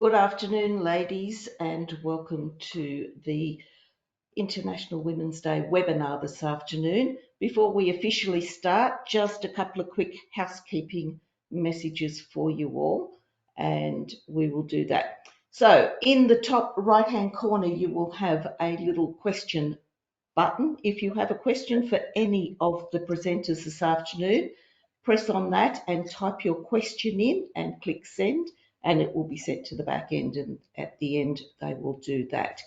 Good afternoon, ladies, and welcome to the International Women's Day webinar this afternoon. Before we officially start, just a couple of quick housekeeping messages for you all, and we will do that. So in the top right-hand corner, you will have a little question button. If you have a question for any of the presenters this afternoon, press on that and type your question in and click send, and it will be sent to the back end, and at the end they will do that.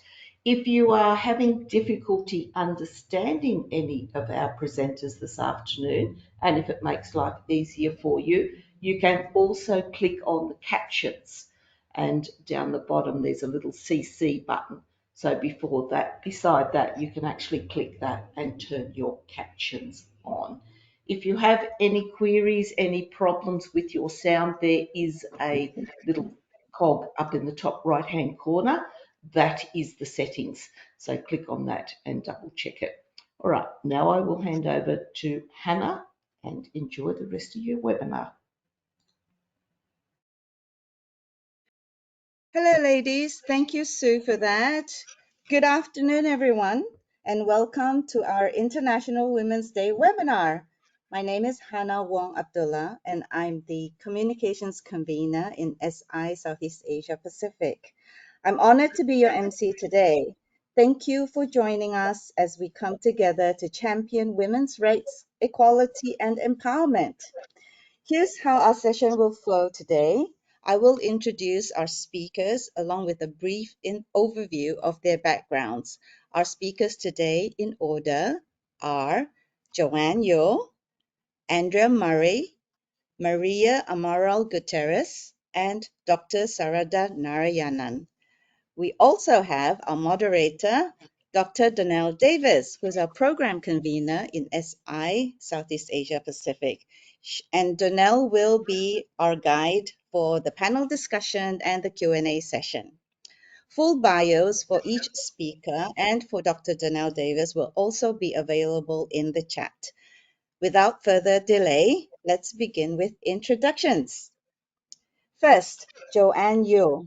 If you are having difficulty understanding any of our presenters this afternoon, and if it makes life easier for you, you can also click on the captions, and down the bottom there's a little CC button. So beside that, you can actually click that and turn your captions on. If you have any queries, any problems with your sound, there is a little cog up in the top right-hand corner. That is the settings. So click on that and double check it. All right, now I will hand over to Hannah and enjoy the rest of your webinar. Hello, ladies. Thank you, Sue, for that. Good afternoon, everyone, and welcome to our International Women's Day webinar. My name is Hannah Wong Abdullah, and I'm the Communications Convener in SI Southeast Asia Pacific. I'm honored to be your MC today. Thank you for joining us as we come together to champion women's rights, equality, and empowerment. Here's how our session will flow today. I will introduce our speakers along with a brief overview of their backgrounds. Our speakers today in order are Joanne Yeoh, Andrea Murray, Maria Amaral Gutierrez, and Dr. Sarada Narayanan. We also have our moderator, Dr. Donnell Davis, who's our program convener in SI Southeast Asia Pacific. And Donnell will be our guide for the panel discussion and the Q&A session. Full bios for each speaker and for Dr. Donnell Davis will also be available in the chat. Without further delay, let's begin with introductions. First, Joanne Yeoh.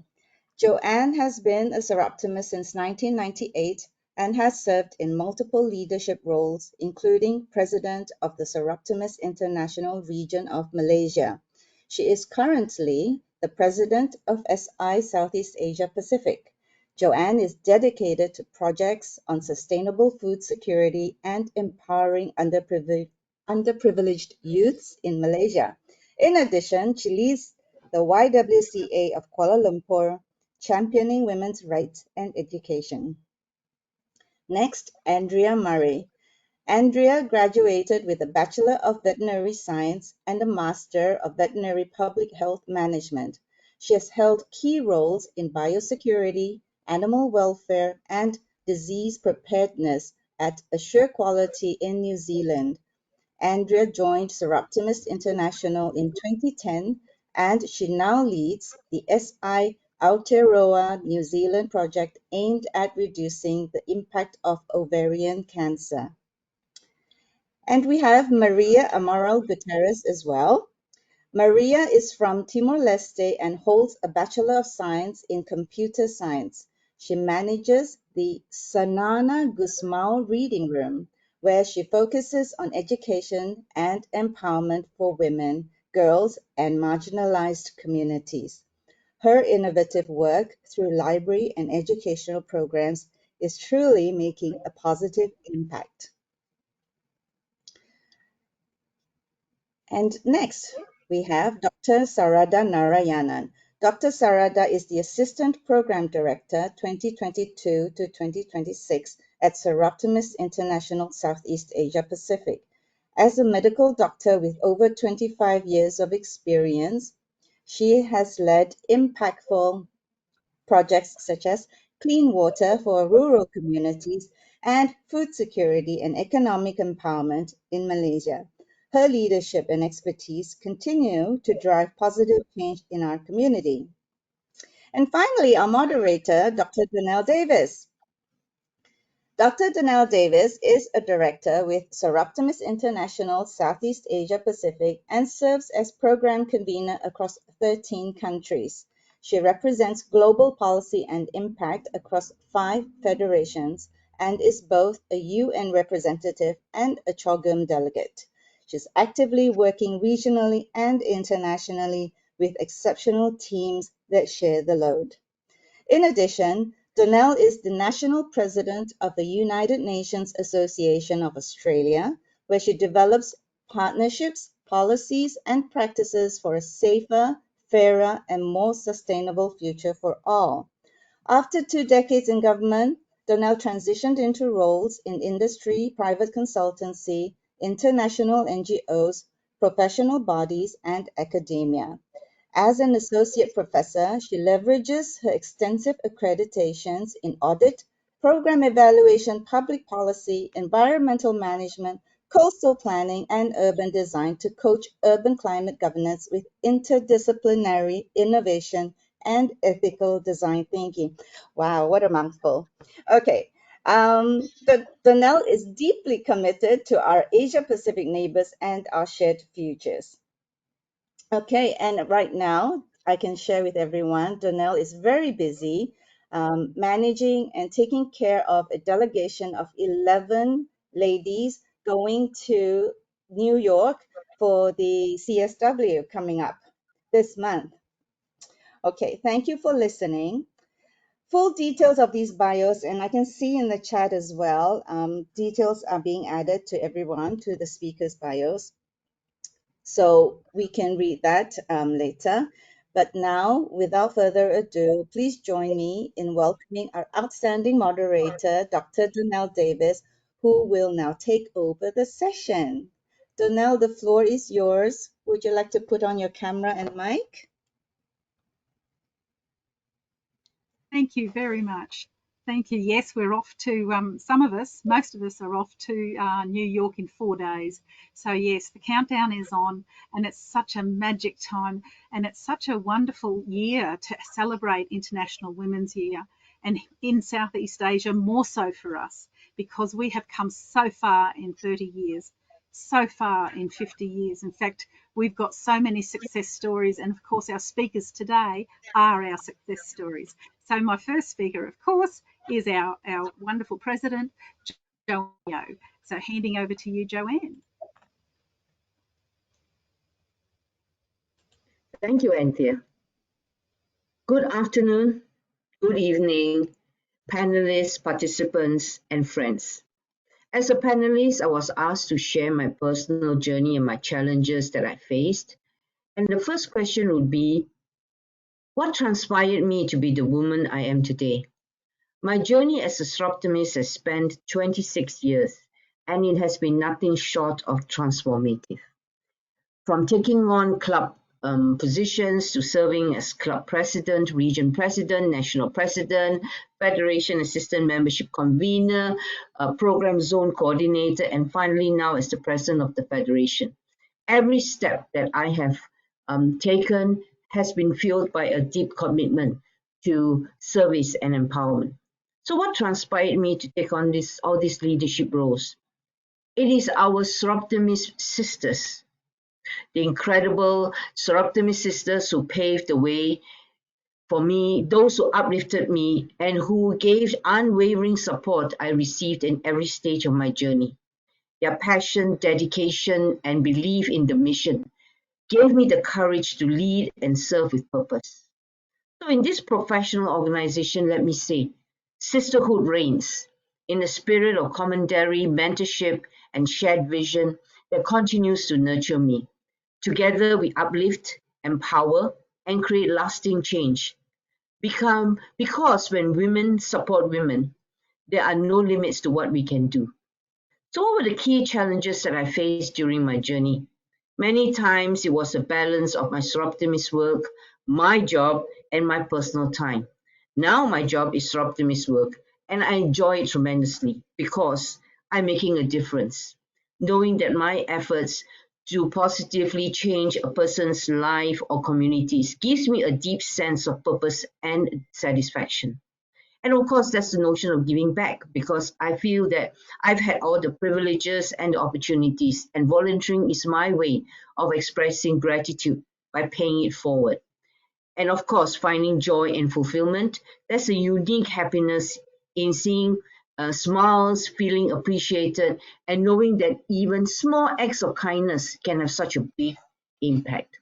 Joanne has been a Seroptimist since 1998 and has served in multiple leadership roles, including President of the Seroptimist International Region of Malaysia. She is currently the President of SI Southeast Asia Pacific. Joanne is dedicated to projects on sustainable food security and empowering underprivileged youths in Malaysia. In addition, she leads the YWCA of Kuala Lumpur, championing women's rights and education. Next, Andrea Murray. Andrea graduated with a Bachelor of Veterinary Science and a Master of Veterinary Public Health Management. She has held key roles in biosecurity, animal welfare, and disease preparedness at Assure Quality in New Zealand. Andrea joined Seroptimist International in 2010, and she now leads the SI Aotearoa New Zealand project aimed at reducing the impact of ovarian cancer. And we have Maria Amaral Gutierrez as well. Maria is from Timor-Leste and holds a Bachelor of Science in Computer Science. She manages the Sanana Gusmao Reading Room, where she focuses on education and empowerment for women, girls, and marginalized communities. Her innovative work through library and educational programs is truly making a positive impact. And next, we have Dr. Sarada Narayanan. Dr. Sarada is the Assistant Program Director 2022 to 2026 at Seroptimist International Southeast Asia Pacific. As a medical doctor with over 25 years of experience, she has led impactful projects such as clean water for rural communities and food security and economic empowerment in Malaysia. Her leadership and expertise continue to drive positive change in our community. And finally, our moderator, Dr. Donnell Davis. Dr. Donnell Davis is a director with Seroptimist International Southeast Asia Pacific and serves as program convener across 13 countries. She represents global policy and impact across 5 federations and is both a UN representative and a CHOGM delegate. She's actively working regionally and internationally with exceptional teams that share the load. In addition, Donnell is the national president of the United Nations Association of Australia, where she develops partnerships, policies, and practices for a safer, fairer, and more sustainable future for all. After 2 decades in government, Donnell transitioned into roles in industry, private consultancy, international NGOs, professional bodies, and academia. As an associate professor, she leverages her extensive accreditations in audit, program evaluation, public policy, environmental management, coastal planning, and urban design to coach urban climate governance with interdisciplinary innovation and ethical design thinking. Wow, what a mouthful. Okay. Donnell is deeply committed to our Asia Pacific neighbors and our shared futures. Okay, and right now I can share with everyone, Donnell is very busy managing and taking care of a delegation of 11 ladies going to New York for the CSW coming up this month. Okay, thank you for listening. Full details of these bios, and I can see in the chat as well, details are being added to everyone, to the speakers' bios. So we can read that later. But now, without further ado, please join me in welcoming our outstanding moderator, Dr. Donnell Davis, who will now take over the session. Donnell, the floor is yours. Would you like to put on your camera and mic? Thank you very much. Thank you. Yes, we're off to, some of us, most of us are off to New York in 4 days. So yes, the countdown is on and it's such a magic time and it's such a wonderful year to celebrate International Women's Year. And in Southeast Asia, more so for us, because we have come so far in 30 years, so far in 50 years. In fact, we've got so many success stories, and of course, our speakers today are our success stories. So my first speaker, of course, is our wonderful president, Joanne. So handing over to you, Joanne. Thank you, Anthea. Good afternoon, good evening, panelists, participants, and friends. As a panelist, I was asked to share my personal journey and my challenges that I faced. And the first question would be, what transpired me to be the woman I am today? My journey as a optimist has spanned 26 years, and it has been nothing short of transformative. From taking on club positions to serving as club president, region president, national president, federation assistant membership convener, program zone coordinator, and finally now as the president of the federation. Every step that I have taken has been fueled by a deep commitment to service and empowerment. So what transpired me to take on all these leadership roles? It is our Soroptimist sisters, the incredible Soroptimist sisters who paved the way for me, those who uplifted me and who gave unwavering support I received in every stage of my journey. Their passion, dedication, and belief in the mission gave me the courage to lead and serve with purpose. So in this professional organization, let me say, sisterhood reigns in a spirit of commandery, mentorship, and shared vision that continues to nurture me. Together, we uplift, empower, and create lasting change. Because when women support women, there are no limits to what we can do. So what were the key challenges that I faced during my journey? Many times it was a balance of my Soroptimist work, my job, and my personal time. Now my job is Soroptimist work, and I enjoy it tremendously because I'm making a difference. Knowing that my efforts to positively change a person's life or communities gives me a deep sense of purpose and satisfaction. And of course, that's the notion of giving back because I feel that I've had all the privileges and the opportunities, and volunteering is my way of expressing gratitude by paying it forward. And of course, finding joy and fulfillment. There's a unique happiness in seeing smiles, feeling appreciated, and knowing that even small acts of kindness can have such a big impact.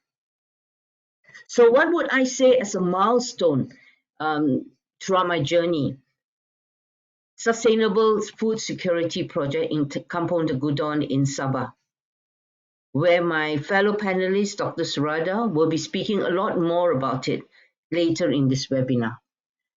So, what would I say as a milestone throughout my journey? Sustainable Food Security Project in Kampong Tegudon in Sabah, where my fellow panelist, Dr. Surada, will be speaking a lot more about it later in this webinar.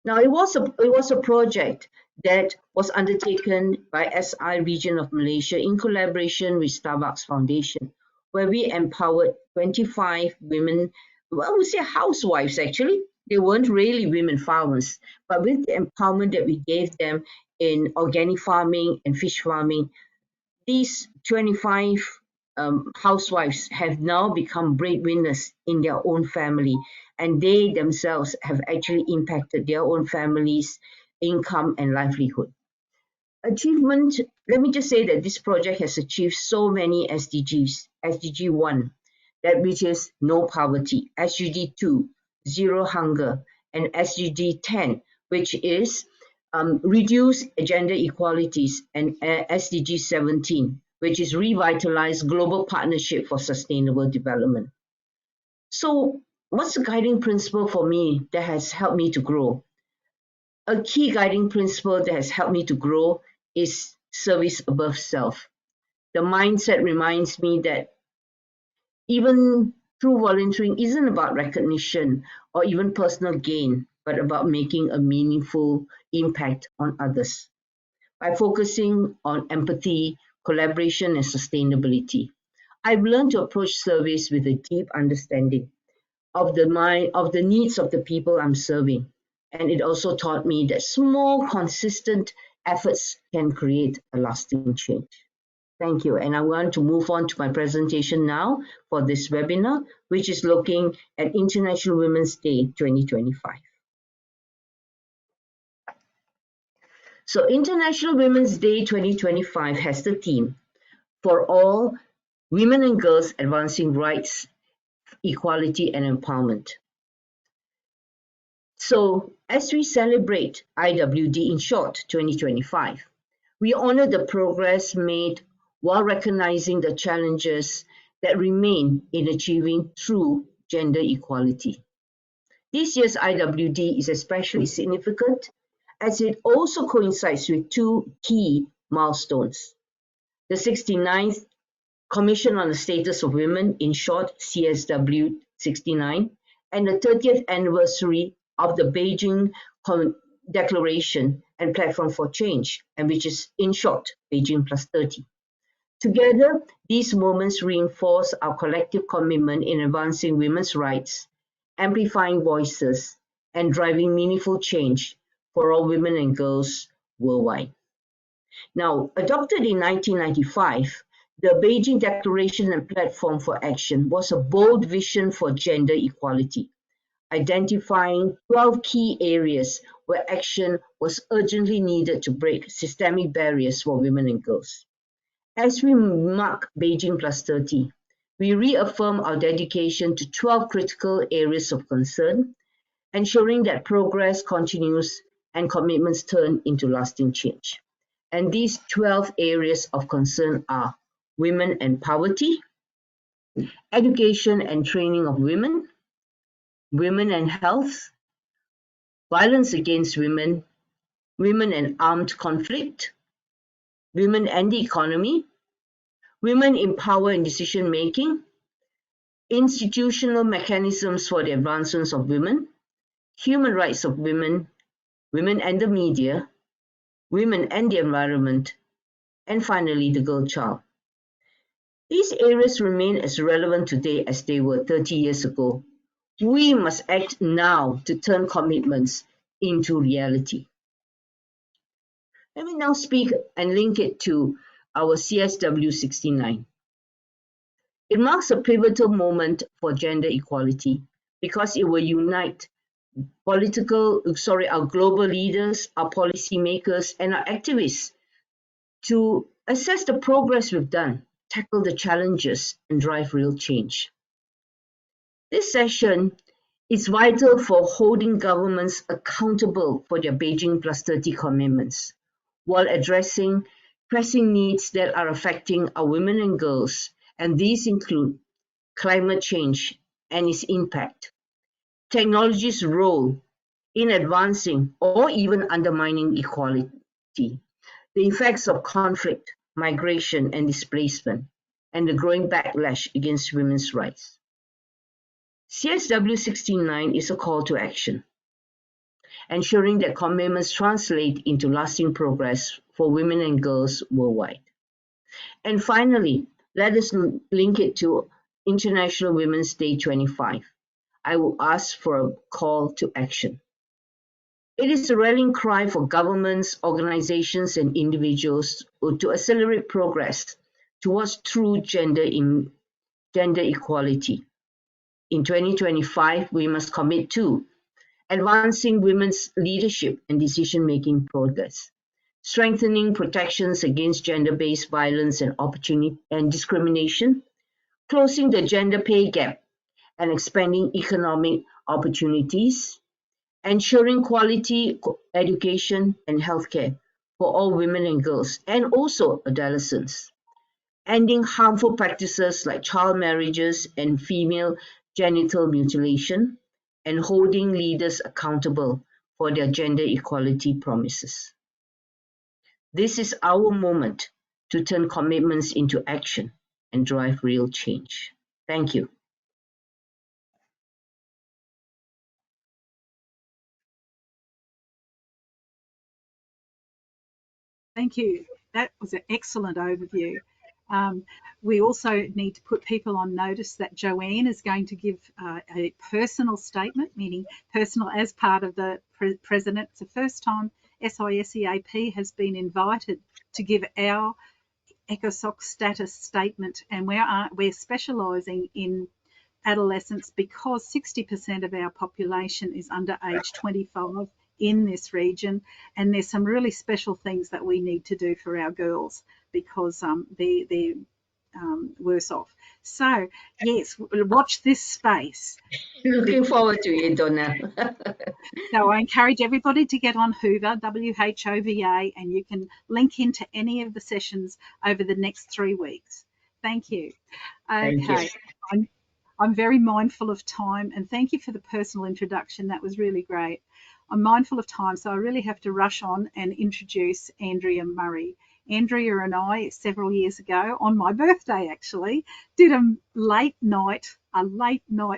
Now, it was a project that was undertaken by SI Region of Malaysia in collaboration with Starbucks Foundation, where we empowered 25 women, well, we say housewives actually. They weren't really women farmers, but with the empowerment that we gave them in organic farming and fish farming, these 25 housewives have now become breadwinners in their own family, and they themselves have actually impacted their own families' income and livelihood. Achievement, let me just say that this project has achieved so many SDGs. SDG 1, that which is no poverty, SDG 2, zero hunger, and SDG 10, which is reduce gender equalities, and SDG 17, which is revitalize global partnership for sustainable development. So what's the guiding principle for me that has helped me to grow? A key guiding principle that has helped me to grow is service above self. The mindset reminds me that even true volunteering isn't about recognition or even personal gain, but about making a meaningful impact on others. By focusing on empathy, collaboration, and sustainability, I've learned to approach service with a deep understanding of the needs of the people I'm serving. And it also taught me that small, consistent efforts can create a lasting change. Thank you. And I want to move on to my presentation now for this webinar, which is looking at International Women's Day 2025. So International Women's Day 2025 has the theme, for all women and girls advancing rights, equality, and empowerment. So as we celebrate IWD, in short, 2025, we honor the progress made while recognizing the challenges that remain in achieving true gender equality. This year's IWD is especially significant as it also coincides with two key milestones. The 69th Commission on the Status of Women, in short, CSW 69, and the 30th anniversary of the Beijing Declaration and Platform for Change, and which is, in short, Beijing Plus 30. Together, these moments reinforce our collective commitment in advancing women's rights, amplifying voices, and driving meaningful change for all women and girls worldwide. Now, adopted in 1995, the Beijing Declaration and Platform for Action was a bold vision for gender equality, identifying 12 key areas where action was urgently needed to break systemic barriers for women and girls. As we mark Beijing Plus 30, we reaffirm our dedication to 12 critical areas of concern, ensuring that progress continues and commitments turn into lasting change. And these 12 areas of concern are women and poverty, education and training of women, women and health, violence against women, women and armed conflict, women and the economy, women in power and decision making, institutional mechanisms for the advancements of women, human rights of women, women and the media, women and the environment, and finally the girl child. These areas remain as relevant today as they were 30 years ago. We must act now to turn commitments into reality. Let me now speak and link it to our CSW 69. It marks a pivotal moment for gender equality because it will unite our global leaders, our policymakers, and our activists to assess the progress we've done, tackle the challenges, and drive real change. This session It's vital for holding governments accountable for their Beijing Plus 30 commitments, while addressing pressing needs that are affecting our women and girls, and these include climate change and its impact, technology's role in advancing or even undermining equality, the effects of conflict, migration, and displacement, and the growing backlash against women's rights. CSW 69 is a call to action, ensuring that commitments translate into lasting progress for women and girls worldwide. And finally, let us link it to International Women's Day 25. I will ask for a call to action. It is a rallying cry for governments, organizations, and individuals to accelerate progress towards true gender equality. In 2025, we must commit to advancing women's leadership and decision-making progress, strengthening protections against gender-based violence and opportunity and discrimination, closing the gender pay gap and expanding economic opportunities, ensuring quality education and healthcare for all women and girls, and also adolescents, ending harmful practices like child marriages and female genital mutilation, and holding leaders accountable for their gender equality promises. This is our moment to turn commitments into action and drive real change. Thank you. Thank you. That was an excellent overview. We also need to put people on notice that Joanne is going to give a personal statement, meaning personal as part of the president. It's the first time SISEAP has been invited to give our ECOSOC status statement, and we're specialising in adolescents because 60% of our population is under age 25 in this region, and there's some really special things that we need to do for our girls because they're worse off. So yes, watch this space. Looking forward to it, Donna. So I encourage everybody to get on Hoover, WHOVA, and you can link into any of the sessions over the next 3 weeks. Thank you. Okay. Thank you. I'm very mindful of time, and thank you for the personal introduction. That was really great. I'm mindful of time, so I really have to rush on and introduce Andrea Murray. Andrea and I, several years ago, on my birthday actually, did a late night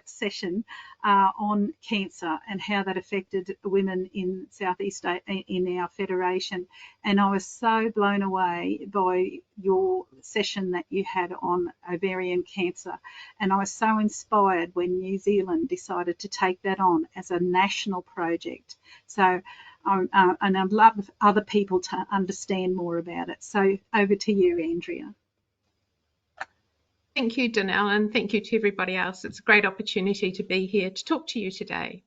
session on cancer and how that affected women in Southeast in our federation. And I was so blown away by your session that you had on ovarian cancer. And I was so inspired when New Zealand decided to take that on as a national project. So and I'd love other people to understand more about it. So over to you, Andrea. Thank you, Donnell, and thank you to everybody else. It's a great opportunity to be here to talk to you today.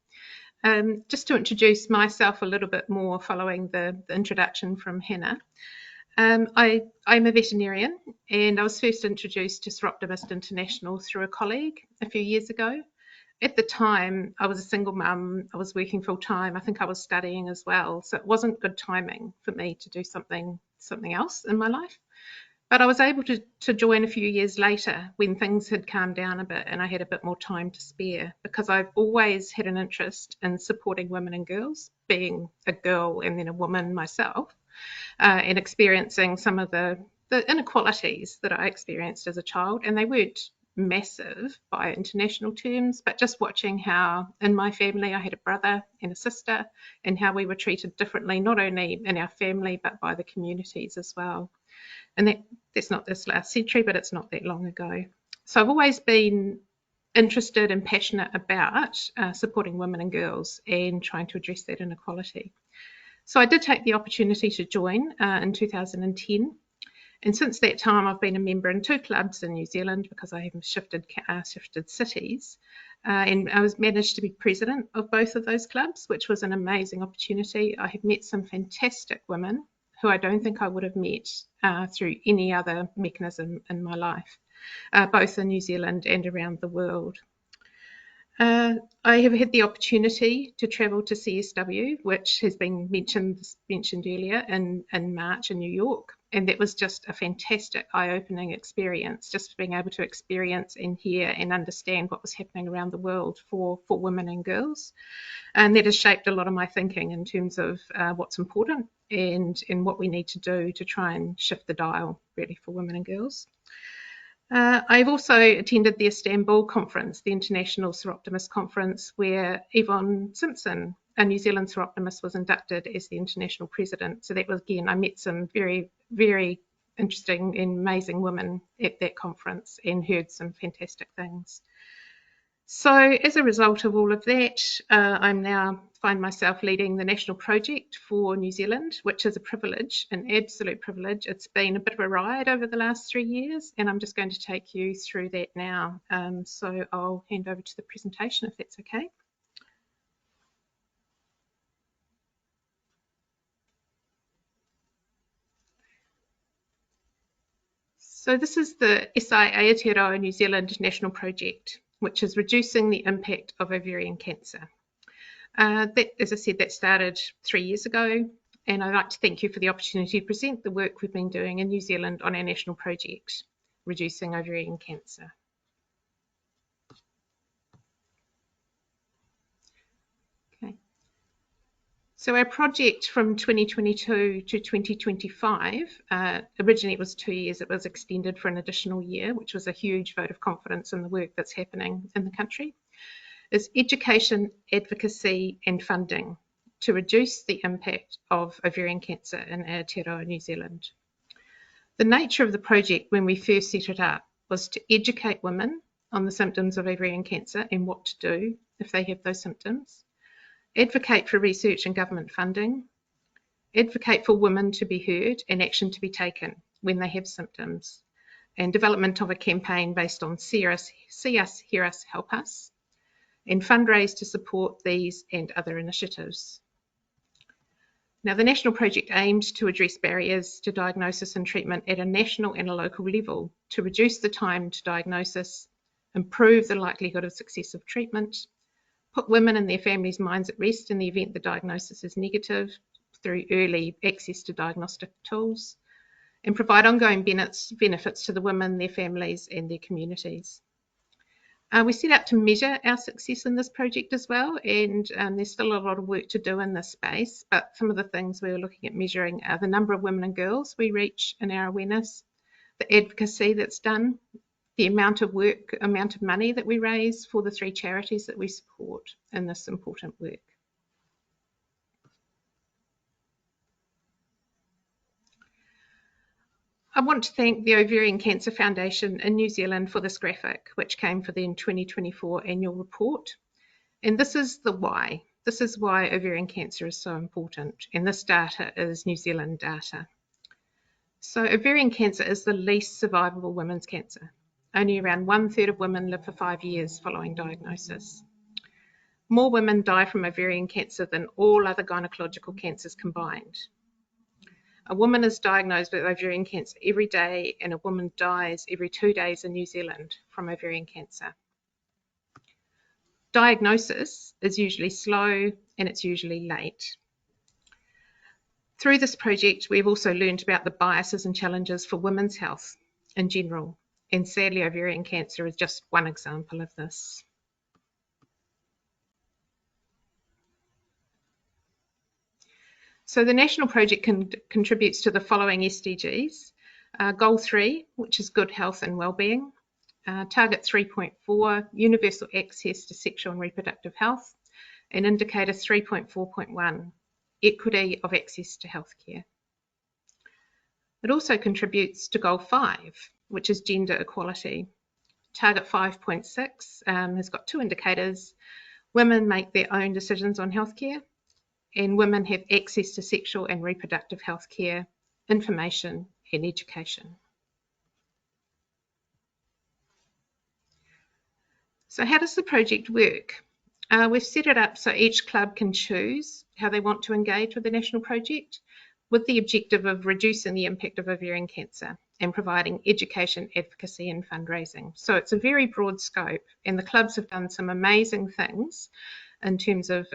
Just to introduce myself a little bit more following the introduction from Hannah. I'm a veterinarian, and I was first introduced to Seroptimist International through a colleague a few years ago. At the time, I was a single mum. I was working full time. I think I was studying as well. So it wasn't good timing for me to do something else in my life. But I was able to join a few years later when things had calmed down a bit and I had a bit more time to spare, because I've always had an interest in supporting women and girls, being a girl and then a woman myself, and experiencing some of the inequalities that I experienced as a child. And they weren't massive by international terms, but just watching how in my family I had a brother and a sister, and how we were treated differently, not only in our family but by the communities as well. And that's not this last century, but it's not that long ago. So I've always been interested and passionate about supporting women and girls and trying to address that inequality. So I did take the opportunity to join in 2010. And since that time, I've been a member in 2 clubs in New Zealand because I have shifted cities. And I managed to be president of both of those clubs, which was an amazing opportunity. I have met some fantastic women who I don't think I would have met through any other mechanism in my life, both in New Zealand and around the world. I have had the opportunity to travel to CSW, which has been mentioned earlier, in March in New York, and that was just a fantastic eye-opening experience, just being able to experience and hear and understand what was happening around the world for women and girls. And that has shaped a lot of my thinking in terms of what's important and what we need to do to try and shift the dial really for women and girls. I've also attended the Istanbul conference, the International Seroptimist Conference, where Yvonne Simpson, a New Zealand Seroptimist, was inducted as the international president. So that was, again, I met some very, very interesting and amazing women at that conference and heard some fantastic things. So as a result of all of that, I'm now find myself leading the national project for New Zealand, which is a privilege, an absolute privilege. It's been a bit of a ride over the last 3 years, and I'm just going to take you through that now. So I'll hand over to the presentation if that's okay. So this is the SI Aotearoa New Zealand national project, which is reducing the impact of ovarian cancer. That, as I said, that started 3 years ago, and I'd like to thank you for the opportunity to present the work we've been doing in New Zealand on our national project, reducing ovarian cancer. Okay. So our project from 2022 to 2025, originally it was 2 years, it was extended for an additional year, which was a huge vote of confidence in the work that's happening in the country, is education, advocacy and funding to reduce the impact of ovarian cancer in Aotearoa, New Zealand. The nature of the project when we first set it up was to educate women on the symptoms of ovarian cancer and what to do if they have those symptoms, advocate for research and government funding, advocate for women to be heard and action to be taken when they have symptoms, and development of a campaign based on See Us, Hear Us, Help Us, and fundraise to support these and other initiatives. Now, the national project aims to address barriers to diagnosis and treatment at a national and a local level to reduce the time to diagnosis, improve the likelihood of success of treatment, put women and their families' minds at rest in the event the diagnosis is negative through early access to diagnostic tools, and provide ongoing benefits to the women, their families and their communities. We set out to measure our success in this project as well, and there's still a lot of work to do in this space, but some of the things we were looking at measuring are the number of women and girls we reach in our awareness, the advocacy that's done, the amount of work, amount of money that we raise for the 3 charities that we support in this important work. I want to thank the Ovarian Cancer Foundation in New Zealand for this graphic, which came for the 2024 annual report. And this is the why. This is why ovarian cancer is so important. And this data is New Zealand data. So ovarian cancer is the least survivable women's cancer. Only around 1/3 of women live for 5 years following diagnosis. More women die from ovarian cancer than all other gynecological cancers combined. A woman is diagnosed with ovarian cancer every day, and a woman dies every 2 days in New Zealand from ovarian cancer. Diagnosis is usually slow and it's usually late. Through this project, we've also learned about the biases and challenges for women's health in general, and sadly, ovarian cancer is just one example of this. So the national project contributes to the following SDGs. Goal 3, which is good health and wellbeing. Target 3.4, universal access to sexual and reproductive health. And indicator 3.4.1, equity of access to healthcare. It also contributes to goal 5, which is gender equality. Target 5.6 has got 2 indicators. Women make their own decisions on healthcare, and women have access to sexual and reproductive health care, information and education. So how does the project work? We've set it up so each club can choose how they want to engage with the national project with the objective of reducing the impact of ovarian cancer and providing education, advocacy and fundraising. So it's a very broad scope, and the clubs have done some amazing things in terms of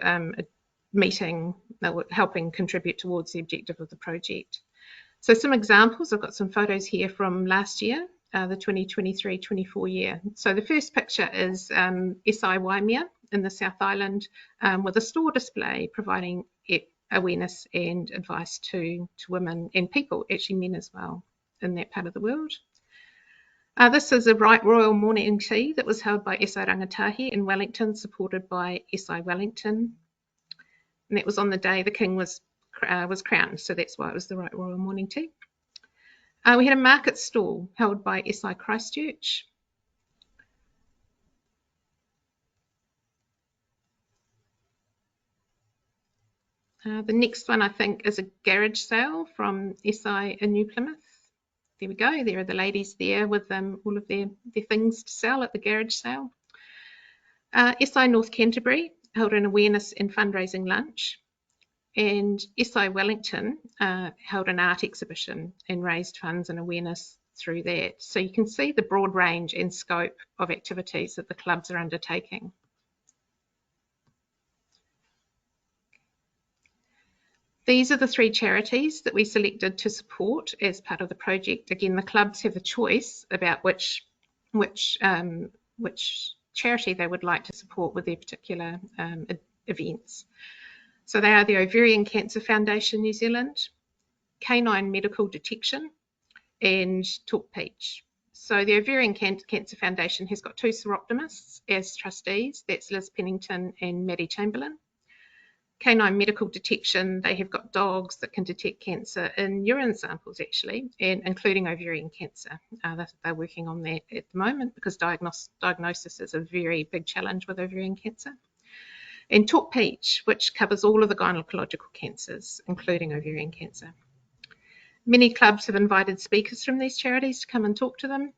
helping contribute towards the objective of the project. So some examples, I've got some photos here from last year, the 2023-24 year. So the first picture is SI Waimea in the South Island with a store display providing awareness and advice to women and people, actually men as well, in that part of the world. This is a Royal Morning Tea that was held by SI Rangatahi in Wellington, supported by SI Wellington. And that was on the day the King was crowned, so that's why it was the Royal Morning Tea. We had a market stall held by SI Christchurch. The next one, I think, is a garage sale from SI in New Plymouth. There we go. There are the ladies there with all of their things to sell at the garage sale. SI North Canterbury held an awareness and fundraising lunch. And SI Wellington held an art exhibition and raised funds and awareness through that. So you can see the broad range and scope of activities that the clubs are undertaking. These are the 3 charities that we selected to support as part of the project. Again, the clubs have a choice about which charity they would like to support with their particular events. So they are the Ovarian Cancer Foundation New Zealand, Canine Medical Detection and Talk Peach. So the Ovarian Cancer Foundation has got 2 seroptimists as trustees, that's Liz Pennington and Maddie Chamberlain. Canine Medical Detection, they have got dogs that can detect cancer in urine samples actually, and including ovarian cancer. They're working on that at the moment because diagnosis is a very big challenge with ovarian cancer. And Talk Peach, which covers all of the gynecological cancers, including ovarian cancer. Many clubs have invited speakers from these charities to come and talk to them.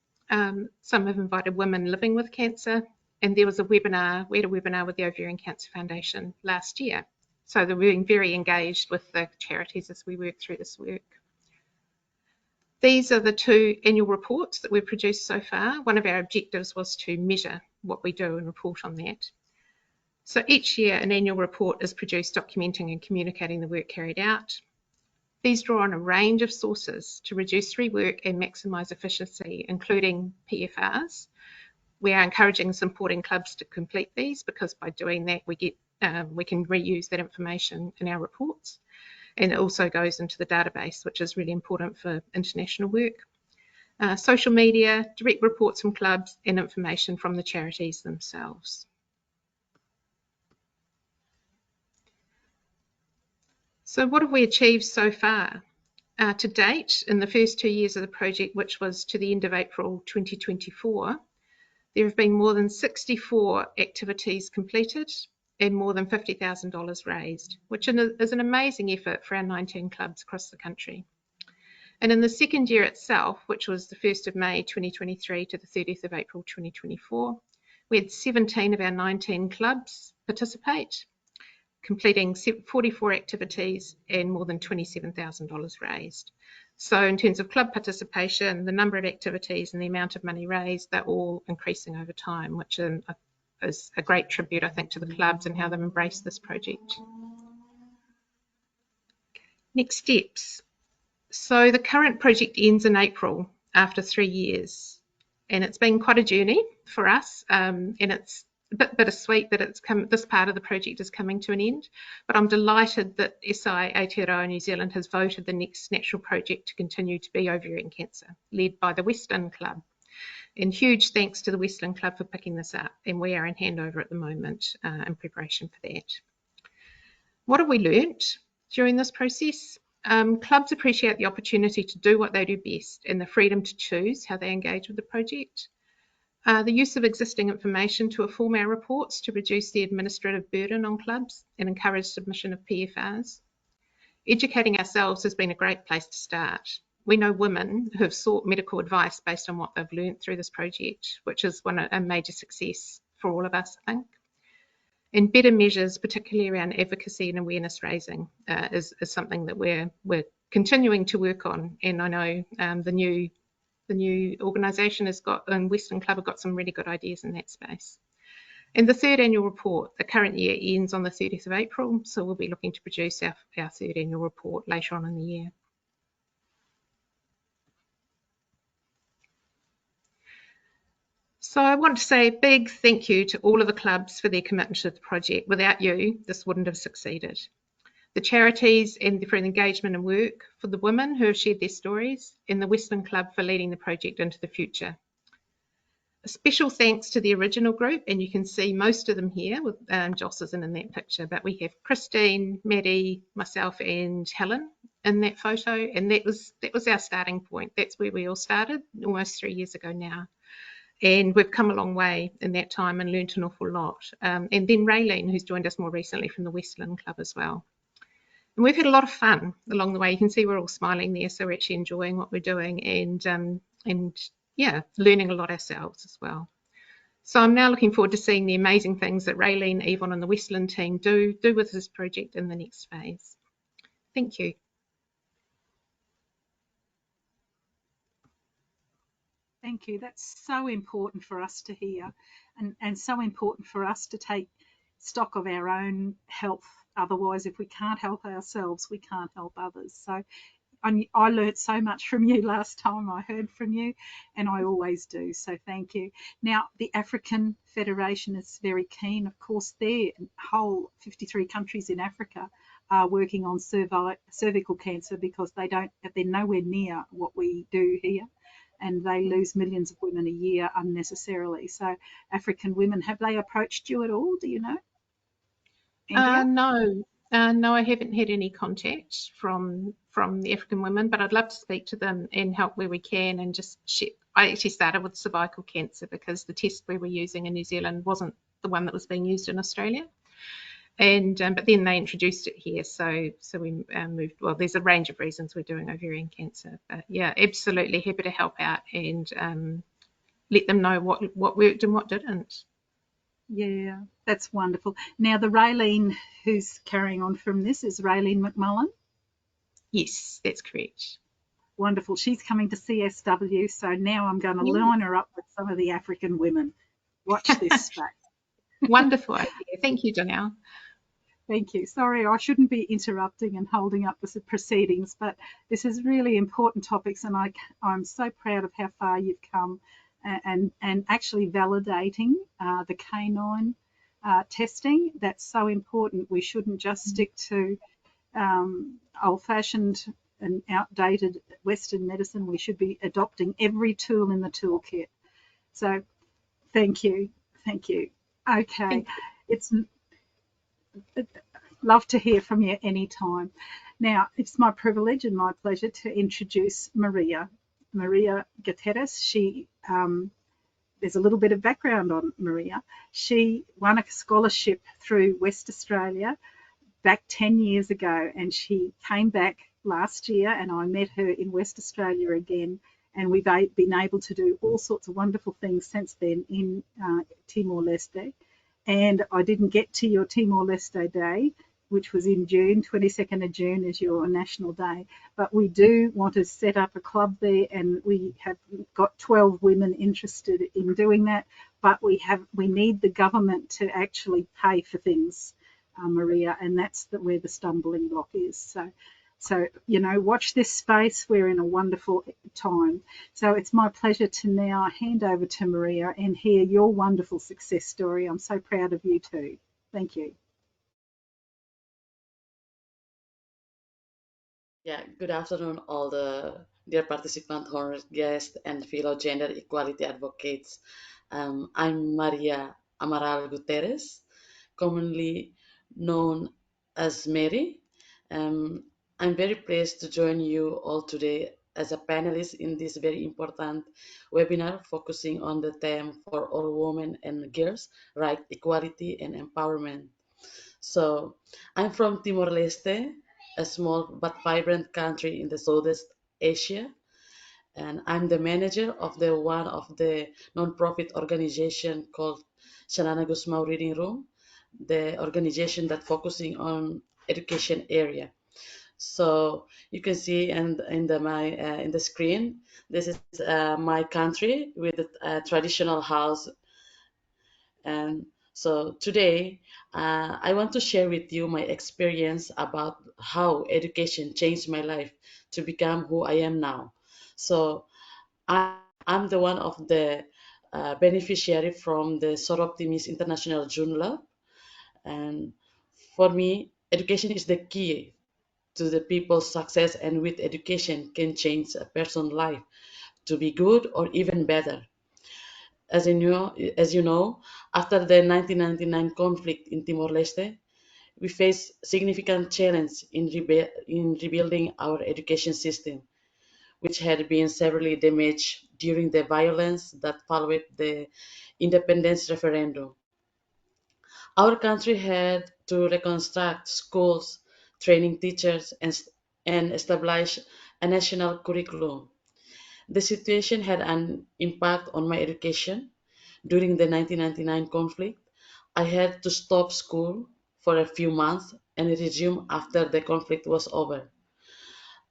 Some have invited women living with cancer, and there was we had a webinar with the Ovarian Cancer Foundation last year. So they're being very engaged with the charities as we work through this work. These are the 2 annual reports that we've produced so far. One of our objectives was to measure what we do and report on that. So each year an annual report is produced documenting and communicating the work carried out. These draw on a range of sources to reduce rework and maximise efficiency, including PFRs. We are encouraging and supporting clubs to complete these because by doing that we can reuse that information in our reports, and it also goes into the database, which is really important for international work. Social media, direct reports from clubs and information from the charities themselves. So what have we achieved so far? To date, in the first 2 years of the project, which was to the end of April 2024, there have been more than 64 activities completed and more than $50,000 raised, which is an amazing effort for our 19 clubs across the country. And in the second year itself, which was the 1st of May 2023 to the 30th of April 2024, we had 17 of our 19 clubs participate, completing 44 activities and more than $27,000 raised. So in terms of club participation, the number of activities and the amount of money raised, they're all increasing over time, which is a great tribute, I think, to the clubs and how they've embraced this project. Next steps. So the current project ends in April after 3 years, and it's been quite a journey for us, and it's a bit bittersweet that this part of the project is coming to an end, but I'm delighted that SI Aotearoa New Zealand has voted the next natural project to continue to be ovarian cancer, led by the Western Club. And huge thanks to the Western Club for picking this up, and we are in handover at the moment in preparation for that. What have we learnt during this process? Clubs appreciate the opportunity to do what they do best and the freedom to choose how they engage with the project. The use of existing information to inform our reports to reduce the administrative burden on clubs and encourage submission of PFRs. Educating ourselves has been a great place to start. We know women who have sought medical advice based on what they've learnt through this project, which is a major success for all of us, I think. And better measures, particularly around advocacy and awareness raising, is something that we're continuing to work on. And I know the new The new organisation has got, and Western Club have got some really good ideas in that space. And the third annual report, the current year ends on the 30th of April, so we'll be looking to produce our third annual report later on in the year. So I want to say a big thank you to all of the clubs for their commitment to the project. Without you, this wouldn't have succeeded. The charities and for the engagement and work, for the women who have shared their stories, and the Western Club for leading the project into the future. A special thanks to the original group, and you can see most of them here, with Joss isn't in that picture, but we have Christine, Maddie, myself and Helen in that photo, and that was our starting point. That's where we all started almost 3 years ago now. And we've come a long way in that time and learnt an awful lot. And then Raylene, who's joined us more recently from the Westland Club as well. And we've had a lot of fun along the way. You can see we're all smiling there, so we're actually enjoying what we're doing and yeah, learning a lot ourselves as well. So I'm now looking forward to seeing the amazing things that Raylene, Yvonne and the Westland team do with this project in the next phase. Thank you. Thank you. That's so important for us to hear, and so important for us to take stock of our own health. Otherwise, if we can't help ourselves, we can't help others. So I learnt so much from you last time I heard from you, and I always do. So thank you. Now, the African Federation is very keen. Of course, their whole 53 countries in Africa are working on cervical cancer because they're nowhere near what we do here. And they lose millions of women a year unnecessarily. So African women, have they approached you at all? Do you know? No, I haven't had any contact from the African women, but I'd love to speak to them and help where we can and just share. I actually started with cervical cancer because the test we were using in New Zealand wasn't the one that was being used in Australia. And but then they introduced it here, so we moved. Well, there's a range of reasons we're doing ovarian cancer, but yeah, absolutely happy to help out and let them know what worked and what didn't. Yeah, that's wonderful. Now, the Raylene who's carrying on from this is Raylene McMullen. Yes, that's correct. Wonderful. She's coming to CSW, so now I'm going to line her up with some of the African women. Watch this space. Wonderful idea. Thank you, Danielle. Thank you. Sorry, I shouldn't be interrupting and holding up the proceedings, but this is really important topics, and I'm so proud of how far you've come and actually validating the canine testing. That's so important. We shouldn't just stick to old-fashioned and outdated Western medicine. We should be adopting every tool in the toolkit. So thank you. Thank you. Okay. It's love to hear from you anytime. Now, it's my privilege and my pleasure to introduce Maria Guterres. There's a little bit of background on Maria. She won a scholarship through West Australia back 10 years ago, and she came back last year, and I met her in West Australia again, and we've been able to do all sorts of wonderful things since then in Timor-Leste. And I didn't get to your Timor-Leste Day, which was in June, 22nd of June is your national day. But we do want to set up a club there, and we have got 12 women interested in doing that. But we need the government to actually pay for things, Maria, and that's where the stumbling block is. So, you know, watch this space. We're in a wonderful time. So it's my pleasure to now hand over to Maria and hear your wonderful success story. I'm so proud of you too. Thank you. Yeah, good afternoon, all the dear participant, honored guests, and fellow gender equality advocates. I'm Maria Amaral Guterres, commonly known as Mary. I'm very pleased to join you all today as a panelist in this very important webinar focusing on the theme for all women and girls, right, equality, and empowerment. So, I'm from Timor-Leste, a small but vibrant country in the Southeast Asia, and I'm the manager of one of the non-profit organization called Shanana Gusmao Reading Room, the organization that focusing on education area. So you can see in the screen, this is my country with a traditional house. And so today, I want to share with you my experience about how education changed my life to become who I am now. So I'm the one of the beneficiary from the Soroptimis International Journal. And for me, education is the key to the people's success, and with education can change a person's life to be good or even better. As you know, after the 1999 conflict in Timor-Leste, we face significant challenge in rebuilding our education system, which had been severely damaged during the violence that followed the independence referendum. Our country had to reconstruct schools, training teachers, and establish a national curriculum. The situation had an impact on my education. During the 1999 conflict, I had to stop school for a few months and resume after the conflict was over.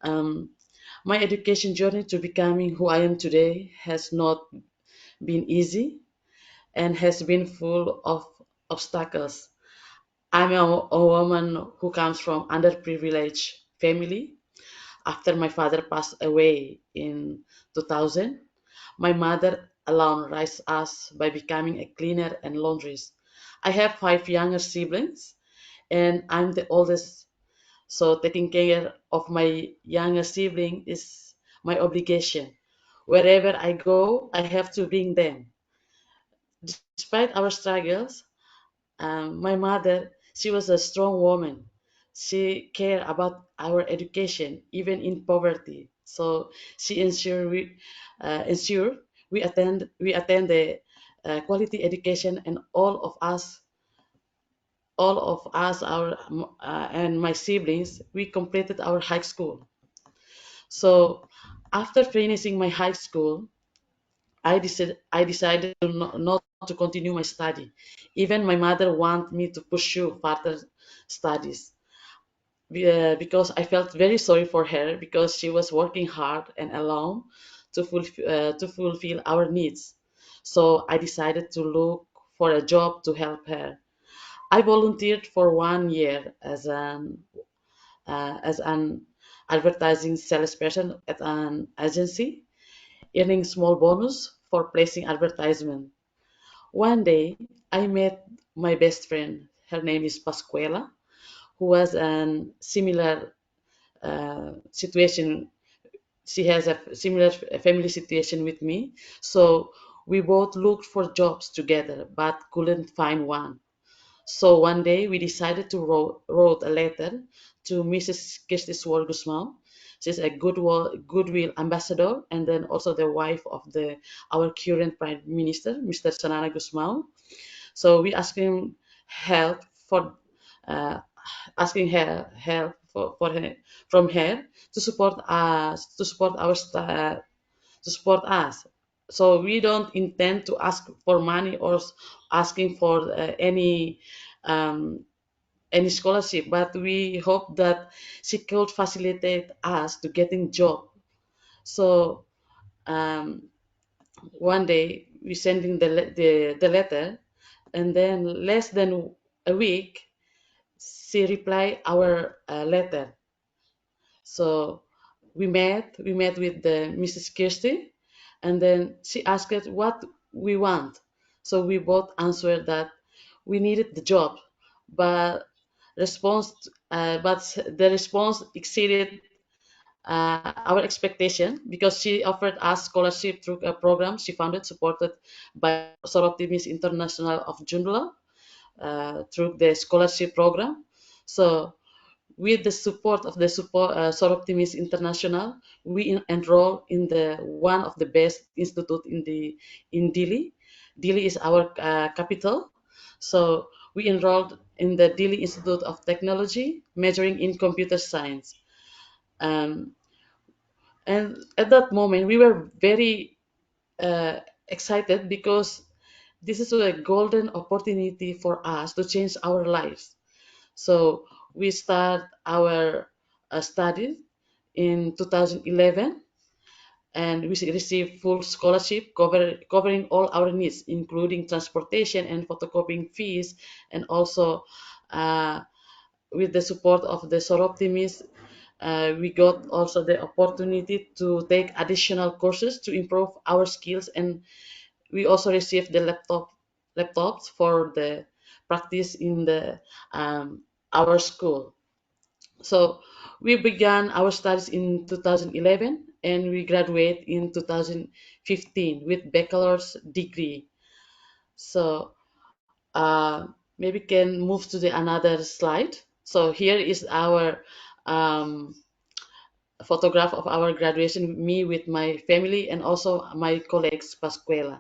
Um, my education journey to becoming who I am today has not been easy and has been full of obstacles. I'm a woman who comes from underprivileged family. After my father passed away in 2000, my mother alone raised us by becoming a cleaner and laundress. I have five younger siblings, and I'm the oldest, so taking care of my younger sibling is my obligation. Wherever I go, I have to bring them. Despite our struggles, my mother, she was a strong woman. She cared about our education, even in poverty. So she ensured we attend the quality education, and all of us, and my siblings, we completed our high school. So after finishing my high school, I decided not to continue my study. Even my mother wanted me to pursue further studies, because I felt very sorry for her because she was working hard and alone to fulfill our needs. So I decided to look for a job to help her. I volunteered for 1 year as an advertising salesperson at an agency, earning small bonus for placing advertisement. One day, I met my best friend. Her name is Pascuela, who was in similar situation. She has a similar family situation with me. So we both looked for jobs together, but couldn't find one. So one day we decided to wrote a letter to Mrs. Kirsty Swor Gusmao. She's a goodwill ambassador, and then also the wife of the our current Prime Minister, Mr. Sanana Gusmao. So we help for uh, asking her help for her from her to support us. So we don't intend to ask for money or asking for um, any scholarship, but we hope that she could facilitate us to getting job. So um, one day we sending the letter, and then less than a week she replied our letter. So we met with the Mrs. Kirsty, and then she asked what we want. So we both answered that we needed the job, but the response exceeded our expectation because she offered us scholarship through a program she founded, supported by Soroptimis International of Joondalup, through the scholarship program. So with the support of the Soroptimis International, we enroll in the one of the best institute in Delhi. Delhi is our capital, so we enrolled in the Delhi Institute of Technology, majoring in computer science. Um, and at that moment, we were very uh, excited because this is a golden opportunity for us to change our lives. So we start our studied in 2011, and we received full scholarship covering all our needs, including transportation and photocopying fees, and also with the support of the Soroptimis, we got also the opportunity to take additional courses to improve our skills, and we also received the laptops for the practice in the our school. So we began our studies in 2011 and we graduate in 2015 with bachelor's degree. So maybe can move to the another slide. So here is our um, photograph of our graduation, me with my family and also my colleagues Pascuela.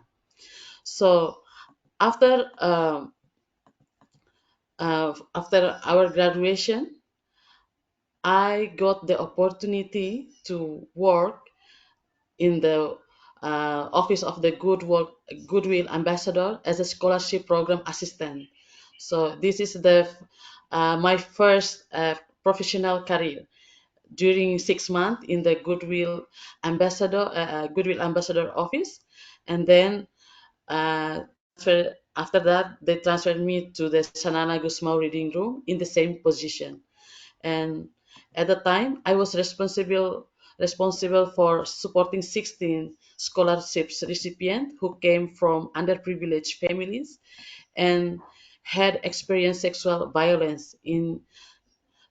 So after after our graduation, I got the opportunity to work in the office of the Goodwill Ambassador as a scholarship program assistant. So this is the my first professional career during 6 months in the Goodwill Ambassador office, and then after that they transferred me to the Sanana Gusmao reading room in the same position. And at the time I was responsible for supporting 16 scholarships recipients who came from underprivileged families and had experienced sexual violence in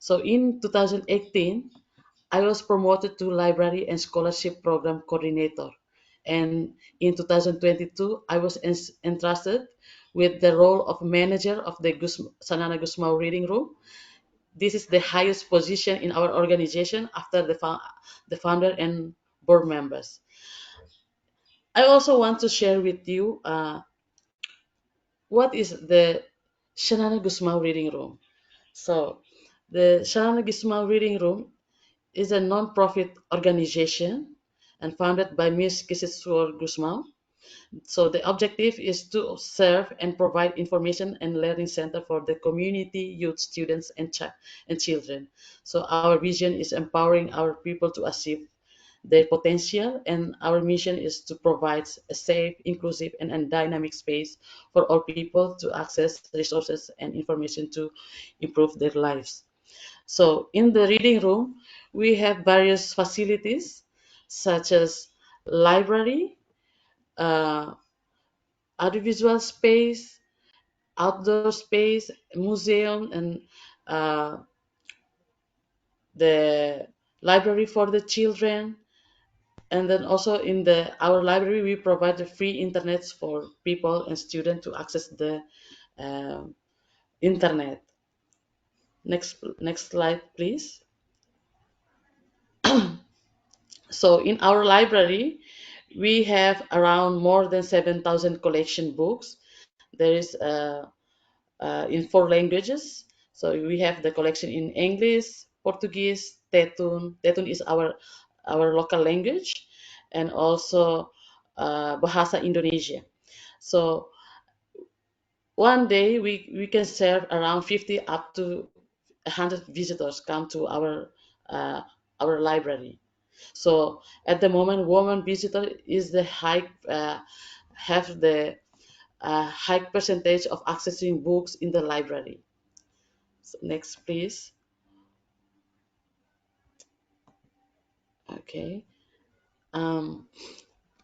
2018 I was promoted to library and scholarship program coordinator, and in 2022 I was entrusted with the role of manager of the Sanana Gusmao reading room. This is the highest position in our organization after the founder and board members. I also want to share with you what is the Shanana Gusmao Reading Room. So, the Shanana Gusmao Reading Room is a non-profit organization and founded by Ms. Kisitsur Gusmao. So the objective is to serve and provide information and learning center for the community, youth, students, and children. So our vision is empowering our people to achieve their potential, and our mission is to provide a safe, inclusive, and dynamic space for all people to access resources and information to improve their lives. So in the reading room, we have various facilities such as library, uh, audiovisual space, outdoor space, museum, and uh, the library for the children. And then also in the our library, we provide the free internet for people and students to access the uh, internet. Next slide, please. So in our library, we have around more than 7,000 collection books. There is in 4 languages. So we have the collection in English, Portuguese, Tetun. Tetun is our local language, and also Bahasa Indonesia. So one day we can serve around 50 up to 100 visitors come to our library. So at the moment, woman visitor is the high have the high percentage of accessing books in the library. So next, please. Okay. Um,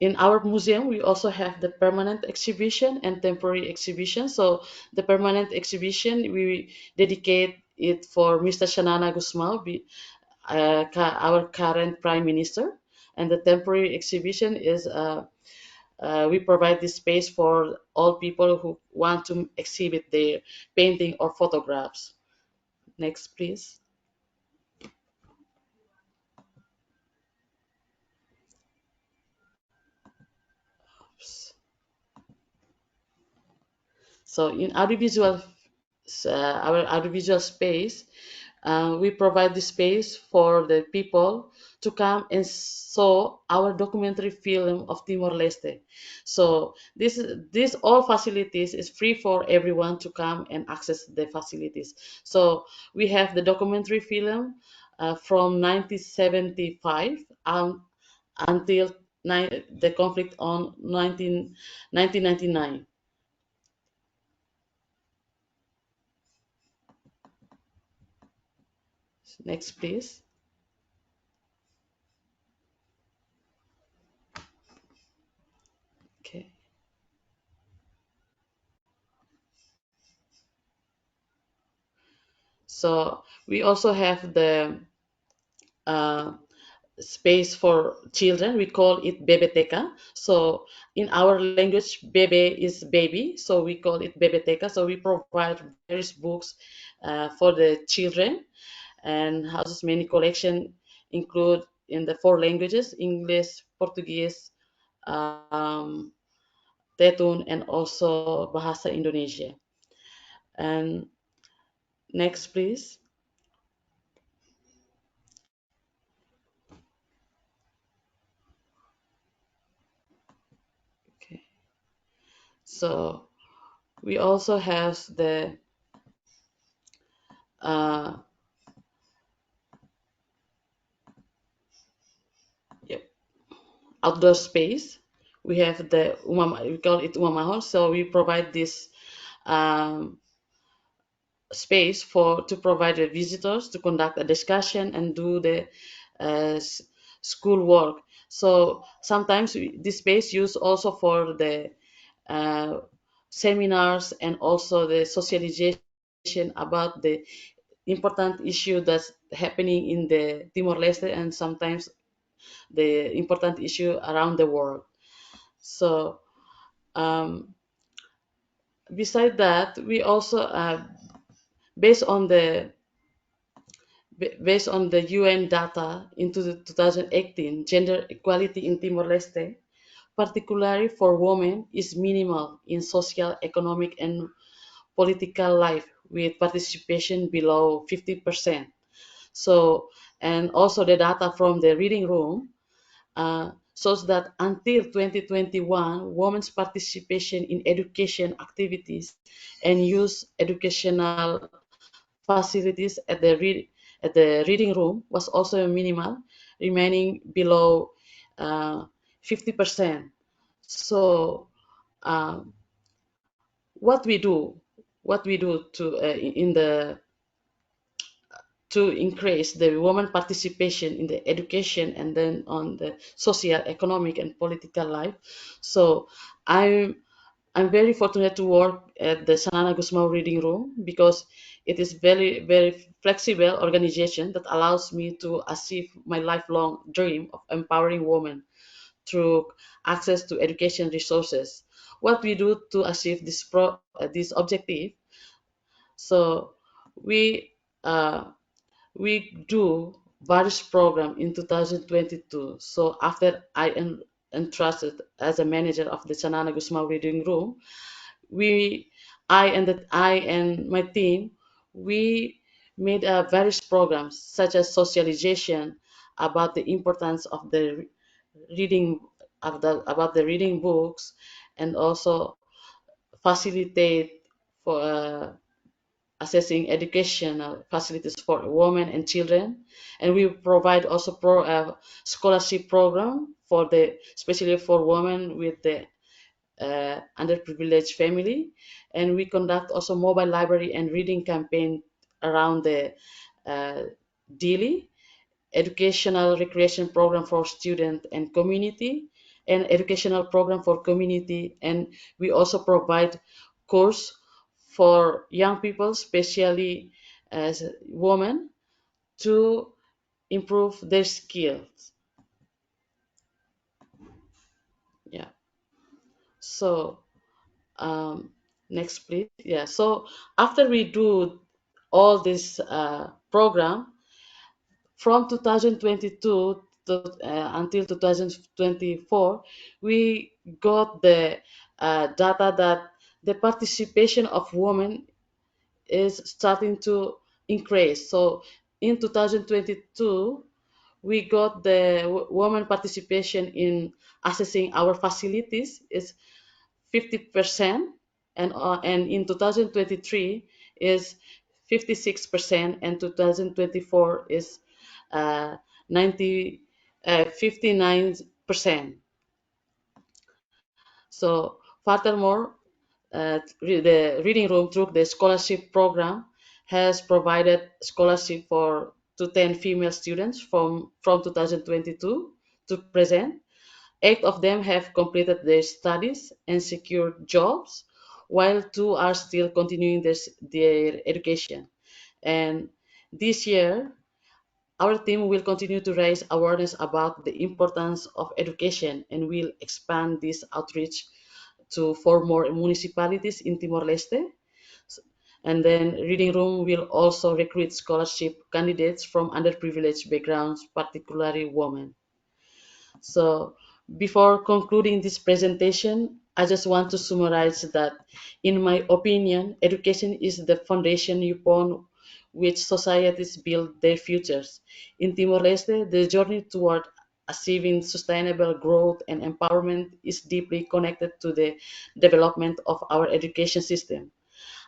in our museum, we also have the permanent exhibition and temporary exhibition. So the permanent exhibition, we dedicate it for Mr. Shanana Gusmao, our current Prime Minister. And the temporary exhibition is we provide this space for all people who want to exhibit their painting or photographs. Next, please. So in our audiovisual space, we provide the space for the people to come and saw our documentary film of Timor-Leste. So this all facilities is free for everyone to come and access the facilities. So we have the documentary film from 1975 until the conflict on 1999. Next, please. Okay. So we also have the uh, space for children. We call it bebeteca. So in our language, bebe is baby, so we call it bebeteca. So we provide various books for the children, and houses many collection include in the four languages: English, Portuguese, um, Tetun, and also Bahasa Indonesia. And next, please. Okay. So we also have the uh, yep, outdoor space. We have the we call it umamahon. So we provide this um, space for to provide the visitors to conduct a discussion and do the uh, school work. So sometimes this space used also for the uh, seminars and also the socialization about the important issue that's happening in the Timor Leste, and sometimes the important issue around the world. So um, beside that, we also based on the based on the UN data into the 2018 gender equality in Timor Leste, particularly for women, is minimal in social, economic, and political life, with participation below 50%. So, and also the data from the reading room shows that until 2021, women's participation in education activities and use educational facilities at the reading room was also minimal, remaining below uh, 50%. So, um, what we do, what we do to in the to increase the woman participation in the education and then on the social, economic, and political life. So I'm very fortunate to work at the Sanana Gusmao Reading Room because it is very flexible organization that allows me to achieve my lifelong dream of empowering women through access to education resources. What we do to achieve this objective? So we uh, we do various program in 2022. So after I entrusted as a manager of the Sanana Gusmao Reading Room, we I and my team, we made various programs such as socialization about the importance of the reading about the reading books, and also facilitate for assessing educational facilities for women and children. And we provide also scholarship program for the especially for women with the underprivileged family. And we conduct also mobile library and reading campaign around the uh, daily educational recreation program for student and community, and educational program for community. And we also provide course for young people, especially as women, to improve their skills. Yeah. So next, please. Yeah. So after we do all this program from 2022 until 2024, we got the data that the participation of women is starting to increase. So in 2022, we got the women participation in assessing our facilities is 50%, and in 2023 is 56%, and 2024 is 59%. So furthermore, the reading room through the scholarship program has provided scholarship for to 10 female students from 2022 to present. 8 of them have completed their studies and secured jobs, while 2 are still continuing their education. And this year, our team will continue to raise awareness about the importance of education and will expand this outreach to 4 more municipalities in Timor-Leste. And then Reading Room will also recruit scholarship candidates from underprivileged backgrounds, particularly women. So before concluding this presentation, I just want to summarize that, in my opinion, education is the foundation upon which societies build their futures. In Timor-Leste, the journey toward achieving sustainable growth and empowerment is deeply connected to the development of our education system.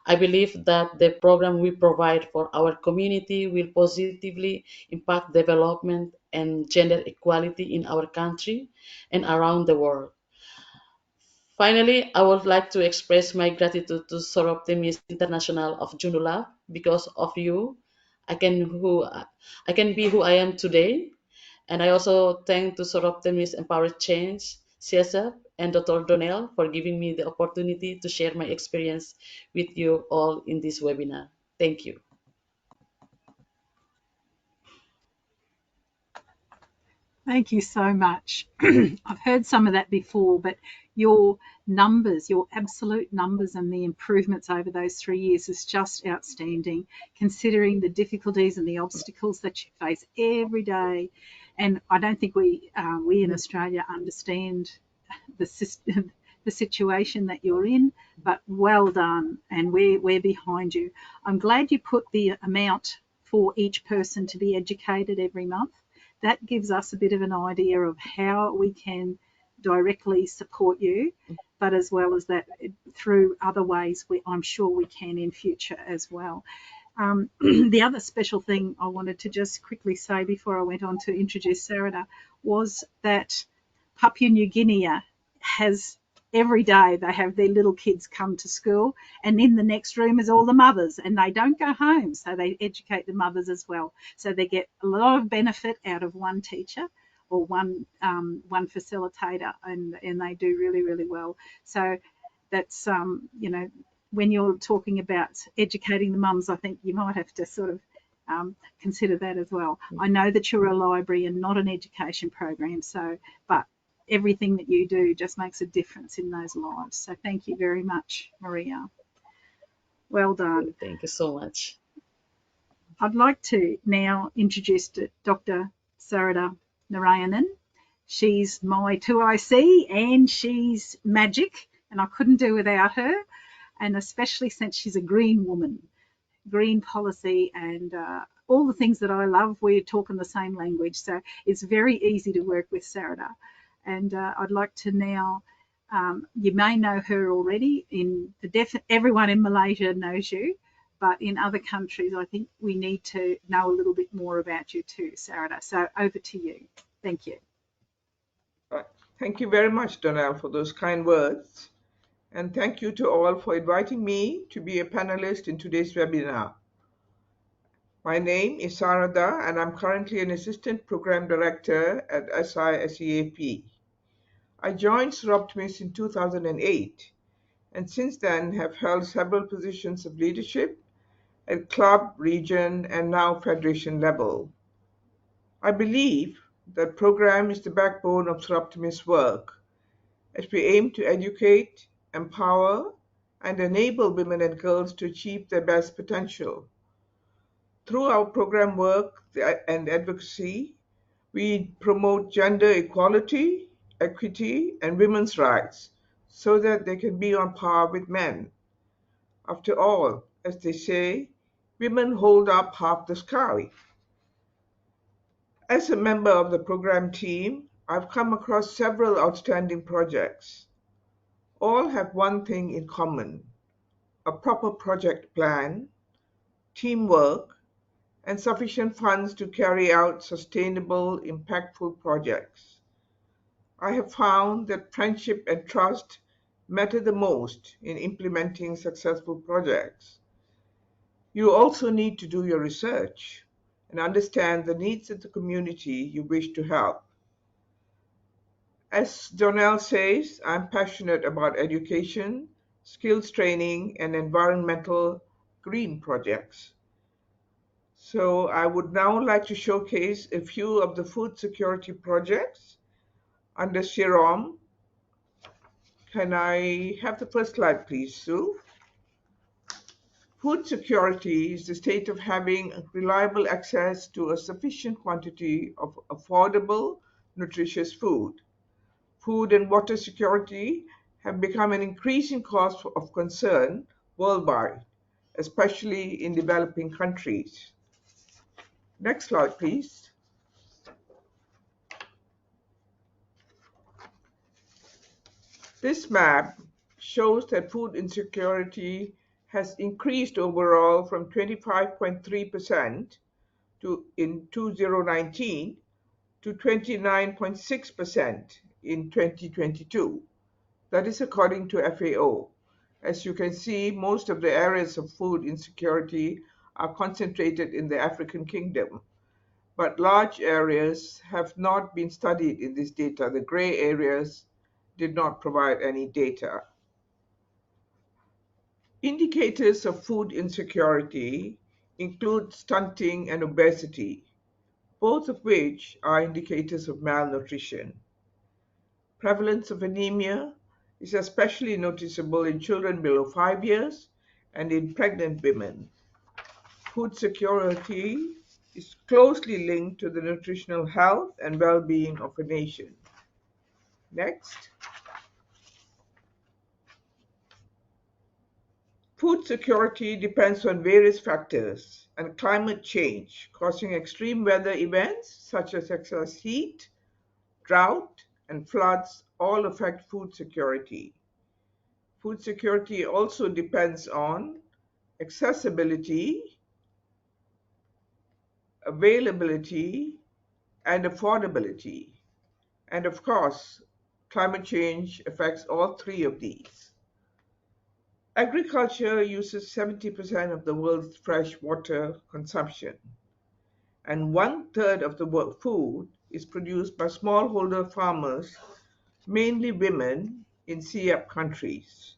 I believe that the program we provide for our community will positively impact development and gender equality in our country and around the world. Finally, I would like to express my gratitude to Soroptimis International of Joondalup. Because of you, I can who I can be who I am today. And I also thank to Soroptimis Empower Change, SISEAP, and Dr. Donnell for giving me the opportunity to share my experience with you all in this webinar. Thank you. Thank you so much. I've heard some of that before, but your numbers, your absolute numbers and the improvements over those 3 years is just outstanding, considering the difficulties and the obstacles that you face every day. And I don't think we in Australia understand the system, the situation that you're in, but well done, and we're behind you. I'm glad you put the amount for each person to be educated every month. That gives us a bit of an idea of how we can directly support you, but as well as that through other ways I'm sure we can in future as well. The other special thing I wanted to just quickly say before I went on to introduce Sarada was that Papua New Guinea has every day they have their little kids come to school, and in the next room is all the mothers, and they don't go home, so they educate the mothers as well. So they get a lot of benefit out of one teacher or one facilitator, and they do really, really well. So that's when you're talking about educating the mums, I think you might have to sort of consider that as well. I know that you're a library and not an education program, but everything that you do just makes a difference in those lives. So thank you very much, Maria. Well done. Thank you so much. I'd like to now introduce Dr. Sarada Narayanan. She's my 2IC and she's magic, and I couldn't do without her, and especially since she's a green woman, green policy and all the things that I love. We're talking the same language, so it's very easy to work with Sarada. And I'd like to now, you may know her already. Everyone in Malaysia knows you, but in other countries, I think we need to know a little bit more about you too, Sarada. So over to you. Thank you. Thank you very much, Donnell, for those kind words. And thank you to all for inviting me to be a panelist in today's webinar. My name is Sarada, and I'm currently an Assistant Program Director at SISEAP. I joined SISEAP in 2008, and since then have held several positions of leadership at club, region, and now federation level. I believe that program is the backbone of SISEAP's work, as we aim to educate, empower, and enable women and girls to achieve their best potential. Through our program work and advocacy, we promote gender equality, equity, and women's rights so that they can be on par with men. After all, as they say, women hold up half the sky. As a member of the program team, I've come across several outstanding projects. All have one thing in common: a proper project plan, teamwork, and sufficient funds to carry out sustainable, impactful projects. I have found that friendship and trust matter the most in implementing successful projects. You also need to do your research and understand the needs of the community you wish to help. As Donnell says, I'm passionate about education, skills training, and environmental green projects. So I would now like to showcase a few of the food security projects under SIROM. Can I have the first slide, please, Sue? Food security is the state of having reliable access to a sufficient quantity of affordable, nutritious food. Food and water security have become an increasing cause of concern worldwide, especially in developing countries. Next slide, please. This map shows that food insecurity has increased overall from 25.3% in 2019 to 29.6% in 2022. That is according to FAO. As you can see, most of the areas of food insecurity are concentrated in the African kingdom, but large areas have not been studied in this data. The gray areas did not provide any data. Indicators of food insecurity include stunting and obesity, both of which are indicators of malnutrition. Prevalence of anemia is especially noticeable in children below 5 years and in pregnant women. Food security is closely linked to the nutritional health and well-being of a nation. Next. Food security depends on various factors, and climate change, causing extreme weather events such as excess heat, drought, and floods, all affect food security. Food security also depends on accessibility, availability, and affordability. And of course, climate change affects all three of these. Agriculture uses 70% of the world's fresh water consumption, and 1/3 of the world food is produced by smallholder farmers, mainly women in SISEAP countries.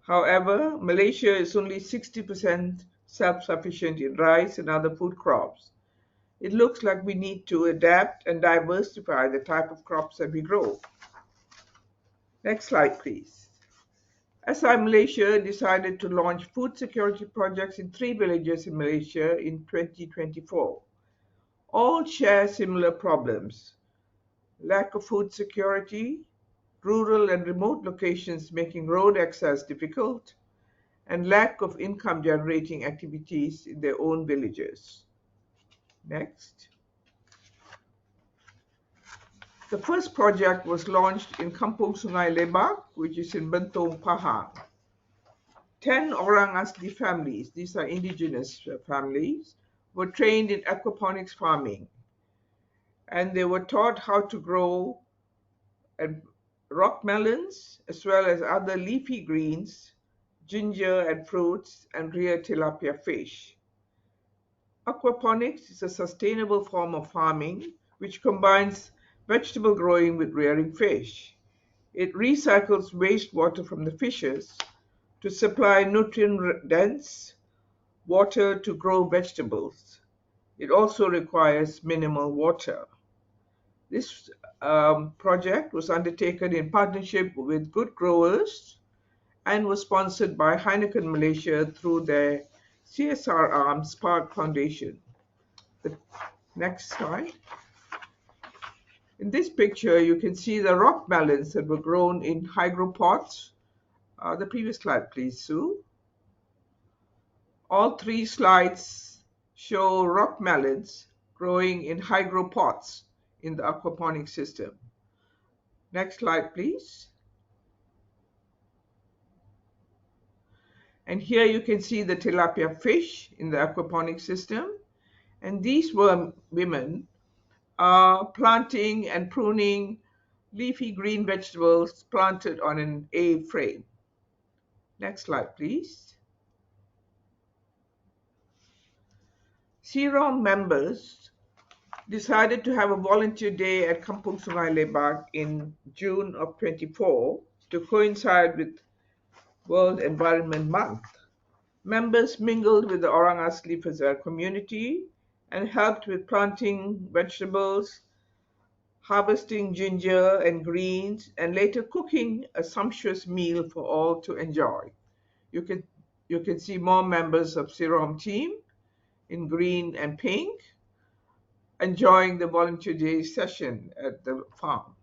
However, Malaysia is only 60% self-sufficient in rice and other food crops. It looks like we need to adapt and diversify the type of crops that we grow. Next slide, please. SI Malaysia decided to launch food security projects in 3 villages in Malaysia in 2024. All share similar problems: lack of food security, rural and remote locations making road access difficult, and lack of income-generating activities in their own villages. Next. The first project was launched in Kampung Sungai Lebak, which is in Bentong, Pahang. 10 Orang Asli families, these are indigenous families, were trained in aquaponics farming, and they were taught how to grow rock melons as well as other leafy greens, ginger and fruits, and rear tilapia fish. Aquaponics is a sustainable form of farming which combines vegetable growing with rearing fish. It recycles wastewater from the fishes to supply nutrient-dense water to grow vegetables. It also requires minimal water. This project was undertaken in partnership with Good Growers and was sponsored by Heineken Malaysia through their CSR arm, Spark Foundation. The next slide. In this picture, you can see the rock melons that were grown in hydro pots. The previous slide, please, Sue. All three slides show rock melons growing in hydro pots in the aquaponic system. Next slide, please. And here you can see the tilapia fish in the aquaponic system. And these women are planting and pruning leafy green vegetables planted on an A-frame. Next slide, please. SIROM members decided to have a volunteer day at Kampung Sungai Lebak in June of 24 to coincide with World Environment Month. Members mingled with the Orang Asli Fazer community and helped with planting vegetables, harvesting ginger and greens, and later cooking a sumptuous meal for all to enjoy. You can see more members of SIROM team in green and pink enjoying the volunteer day session at the farm.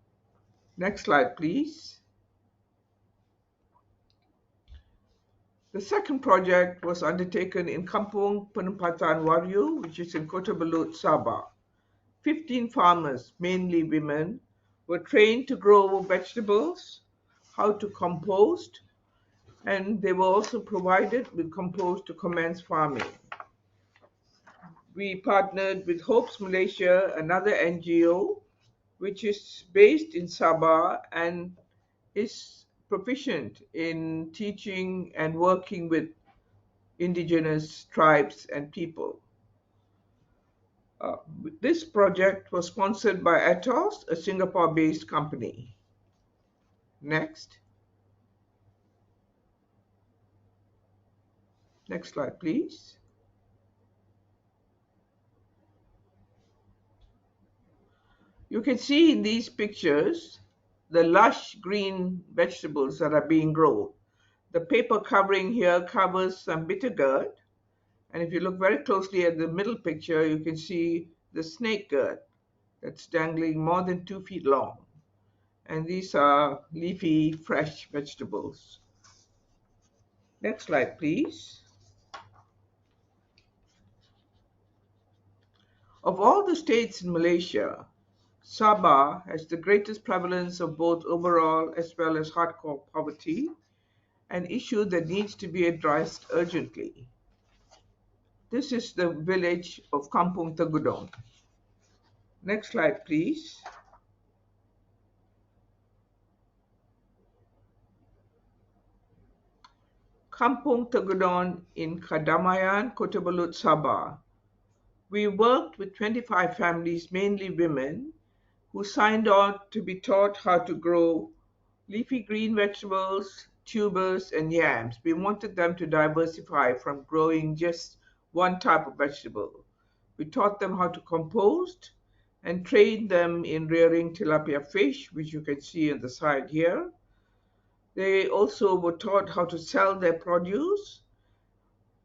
Next slide, please. The second project was undertaken in Kampung Penempatan Waryu, which is in Kota Belud, Sabah. 15 farmers, mainly women, were trained to grow vegetables, how to compost, and they were also provided with compost to commence farming. We partnered with Hopes Malaysia, another NGO, which is based in Sabah and is proficient in teaching and working with indigenous tribes and people. This project was sponsored by Atos, a Singapore-based company. Next. Next slide, please. You can see in these pictures the lush green vegetables that are being grown. The paper covering here covers some bitter gourd. And if you look very closely at the middle picture, you can see the snake gourd that's dangling more than 2 feet long. And these are leafy, fresh vegetables. Next slide, please. Of all the states in Malaysia, Sabah has the greatest prevalence of both overall as well as hardcore poverty, an issue that needs to be addressed urgently. This is the village of Kampung Tegudong. Next slide, please. Kampung Tegudong in Kadamayan, Kota Belud, Sabah. We worked with 25 families, mainly women, who signed on to be taught how to grow leafy green vegetables, tubers, and yams. We wanted them to diversify from growing just one type of vegetable. We taught them how to compost and trained them in rearing tilapia fish, which you can see on the side here. They also were taught how to sell their produce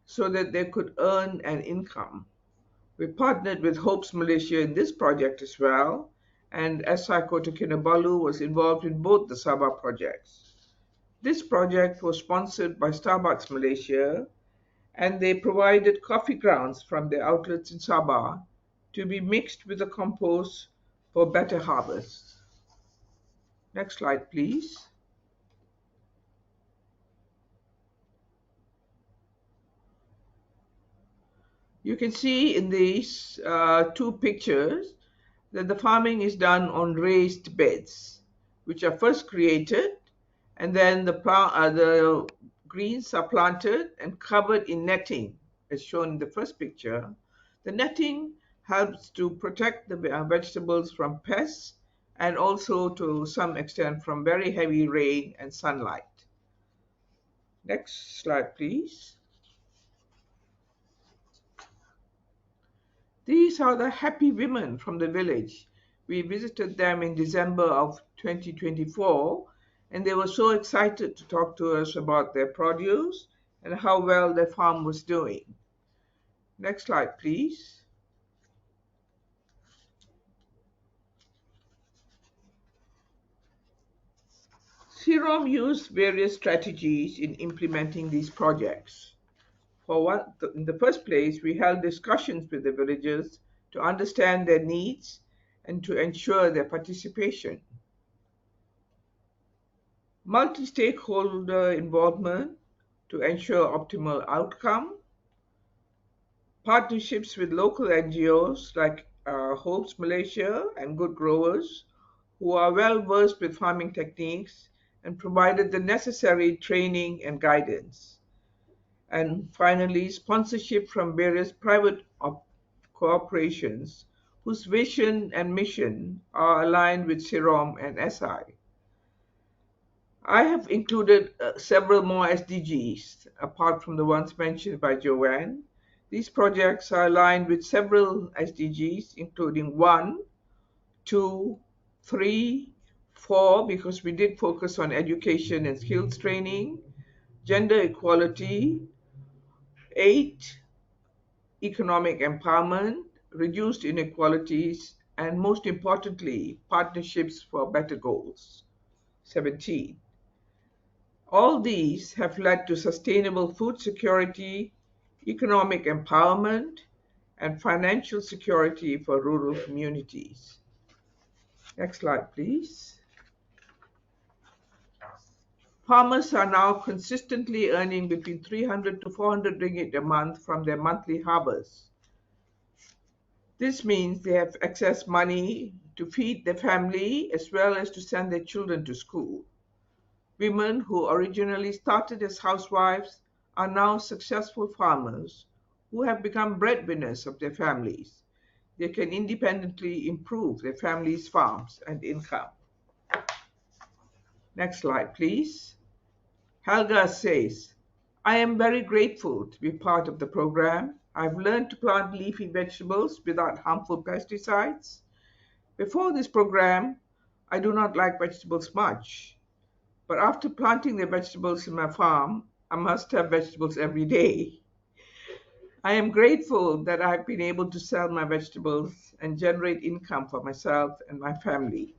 so that they could earn an income. We partnered with Hopes Malaysia in this project as well, and SI Kota Kinabalu was involved in both the Sabah projects. This project was sponsored by Starbucks Malaysia, and they provided coffee grounds from their outlets in Sabah to be mixed with the compost for better harvests. Next slide, please. You can see in these two pictures that the farming is done on raised beds, which are first created, and then the greens are planted and covered in netting, as shown in the first picture. The netting helps to protect the vegetables from pests and also to some extent from very heavy rain and sunlight. Next slide, please. These are the happy women from the village. We visited them in December of 2024, and they were so excited to talk to us about their produce and how well their farm was doing. Next slide, please. SIROM used various strategies in implementing these projects. In the first place, we held discussions with the villagers to understand their needs and to ensure their participation. Multi-stakeholder involvement to ensure optimal outcome. partnerships with local NGOs like Hopes Malaysia and Good Growers, who are well versed with farming techniques and provided the necessary training and guidance. And finally, sponsorship from various private corporations whose vision and mission are aligned with SIROM and SI. I have included several more SDGs apart from the ones mentioned by Joanne. These projects are aligned with several SDGs, including 1, 2, 3, 4, because we did focus on education and skills training, gender equality, 8, economic empowerment, reduced inequalities, and most importantly, partnerships for better goals, 17. All these have led to sustainable food security, economic empowerment, and financial security for rural communities. Next slide, please. Farmers are now consistently earning between 300 to 400 ringgit a month from their monthly harvest. This means they have excess money to feed their family as well as to send their children to school. Women who originally started as housewives are now successful farmers who have become breadwinners of their families. They can independently improve their family's farms and income. Next slide, please. Helga says, I am very grateful to be part of the program. I've learned to plant leafy vegetables without harmful pesticides. Before this program, I do not like vegetables much. But after planting the vegetables in my farm, I must have vegetables every day. I am grateful that I've been able to sell my vegetables and generate income for myself and my family.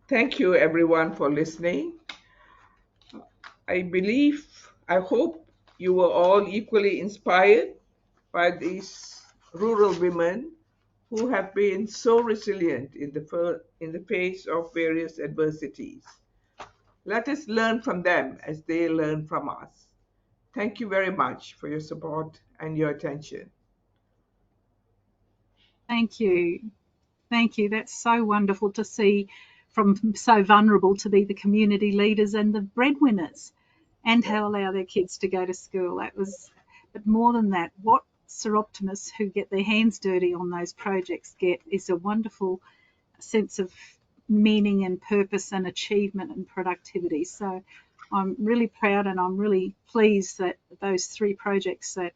Thank you everyone for listening. I hope you were all equally inspired by these rural women who have been so resilient in the face of various adversities. Let us learn from them as they learn from us. Thank you very much for your support and your attention. Thank you. Thank you. That's so wonderful to see from so vulnerable to be the community leaders and the breadwinners and to allow their kids to go to school. But more than that, what seroptimists who get their hands dirty on those projects get is a wonderful sense of meaning and purpose and achievement and productivity. So I'm really proud and I'm really pleased that those 3 projects that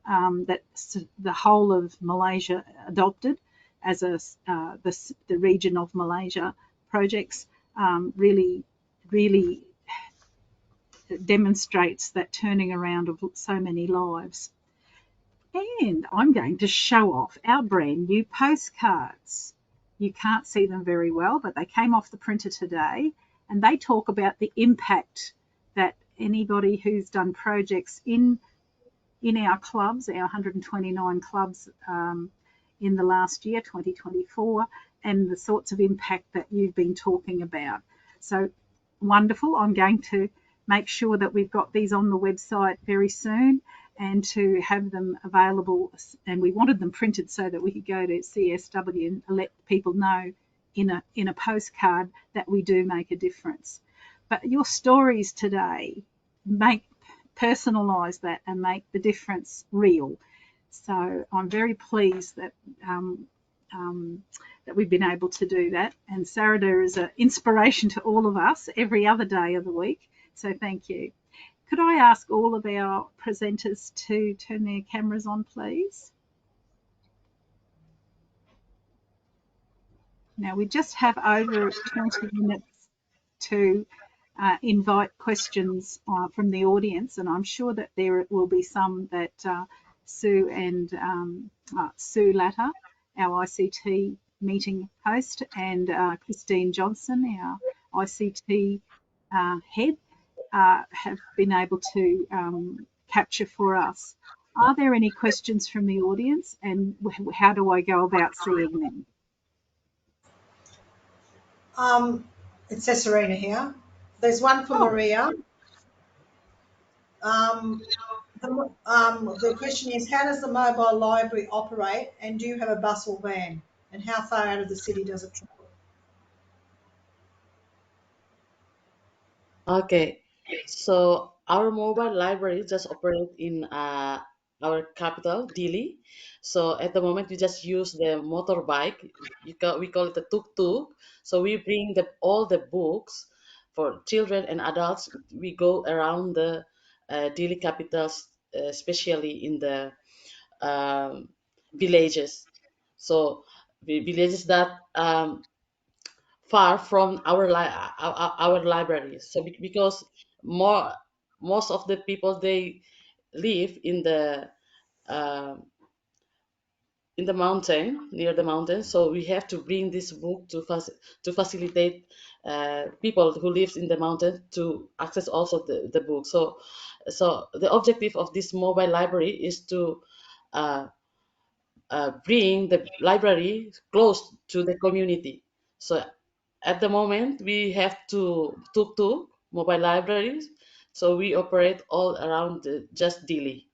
the whole of Malaysia adopted as the region of Malaysia projects really demonstrates that turning around of so many lives. And I'm going to show off our brand new postcards. You can't see them very well, but they came off the printer today, and they talk about the impact that anybody who's done projects in our clubs, our 129 clubs in the last year, 2024, and the sorts of impact that you've been talking about. So wonderful. I'm going to make sure that we've got these on the website very soon and to have them available. And we wanted them printed so that we could go to CSW and let people know in a postcard that we do make a difference. But your stories today personalise that and make the difference real. So I'm very pleased that that we've been able to do that. And Sarada is an inspiration to all of us every other day of the week. So thank you. Could I ask all of our presenters to turn their cameras on, please? Now we just have over 20 minutes to invite questions from the audience, and I'm sure that there will be some that Sue and Sue Latta, our ICT meeting host, and Christine Johnson, our ICT head, have been able to capture for us. Are there any questions from the audience, and how do I go about seeing them? It's Cesarina here. There's one for Maria. The question is, how does the mobile library operate, and do you have a bus or van? And how far out of the city does it travel? Okay, so our mobile library just operate in our capital, Delhi. So at the moment, we just use the motorbike. We call it the tuk-tuk. So we bring all the books for children and adults. We go around the Delhi capitals, especially in the um, villages. So the villages that far from our library. So because more most of the people they live um in the mountain, near the mountain, so we have to bring this book to facilitate people who lives in the mountain to access also the book. So the objective of this mobile library is to uh, bring the library close to the community. So at the moment, we have two mobile libraries, so we operate all around just Delhi.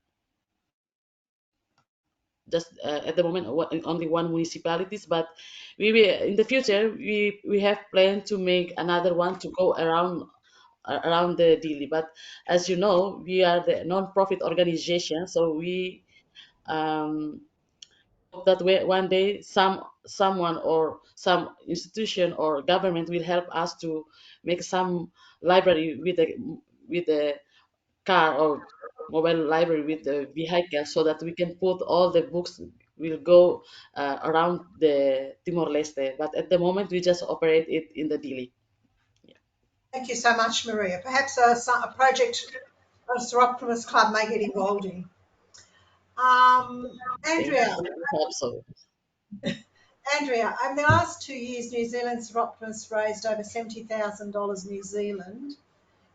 Just at the moment, only one municipalities, but we will, in the future we have planned to make another one to go around the Delhi. But as you know, we are the non-profit organization, so we um, hope that one day someone or some institution or government will help us to make some library with a car or mobile library with a vehicle, so that we can put all the books will go around the Timor Leste. But at the moment, we just operate it in the Delhi. Thank you so much, Maria. Perhaps a project a Soroptimist Club may get involved in. Thank Andrea, you. I hope so. over the last 2 years, New Zealand's Soroptimists raised over $70,000 New Zealand.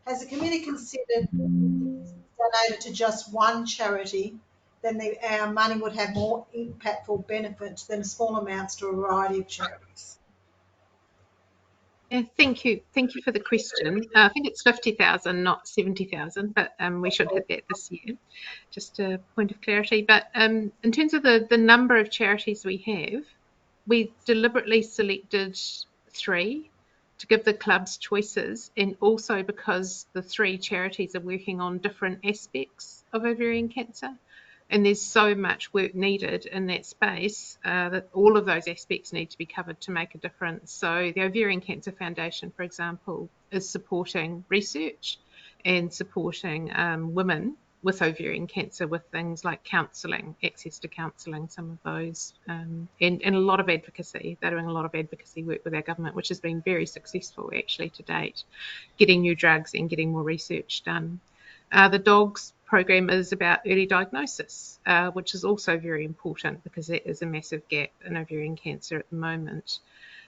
Has the committee considered donated to just one charity, then our money would have more impactful benefit than small amounts to a variety of charities? Yeah, thank you. Thank you for the question. I think it's 50,000, not 70,000, but we should hit that this year. Just a point of clarity. But in terms of the number of charities we have, we deliberately selected 3 to give the clubs choices, and also because the 3 charities are working on different aspects of ovarian cancer. And there's so much work needed in that space that all of those aspects need to be covered to make a difference. So the Ovarian Cancer Foundation, for example, is supporting research and supporting women with ovarian cancer with things like counselling, access to counselling, some of those, and a lot of advocacy. They're doing a lot of advocacy work with our government, which has been very successful actually to date, getting new drugs and getting more research done. The DOGS program is about early diagnosis, which is also very important because there is a massive gap in ovarian cancer at the moment.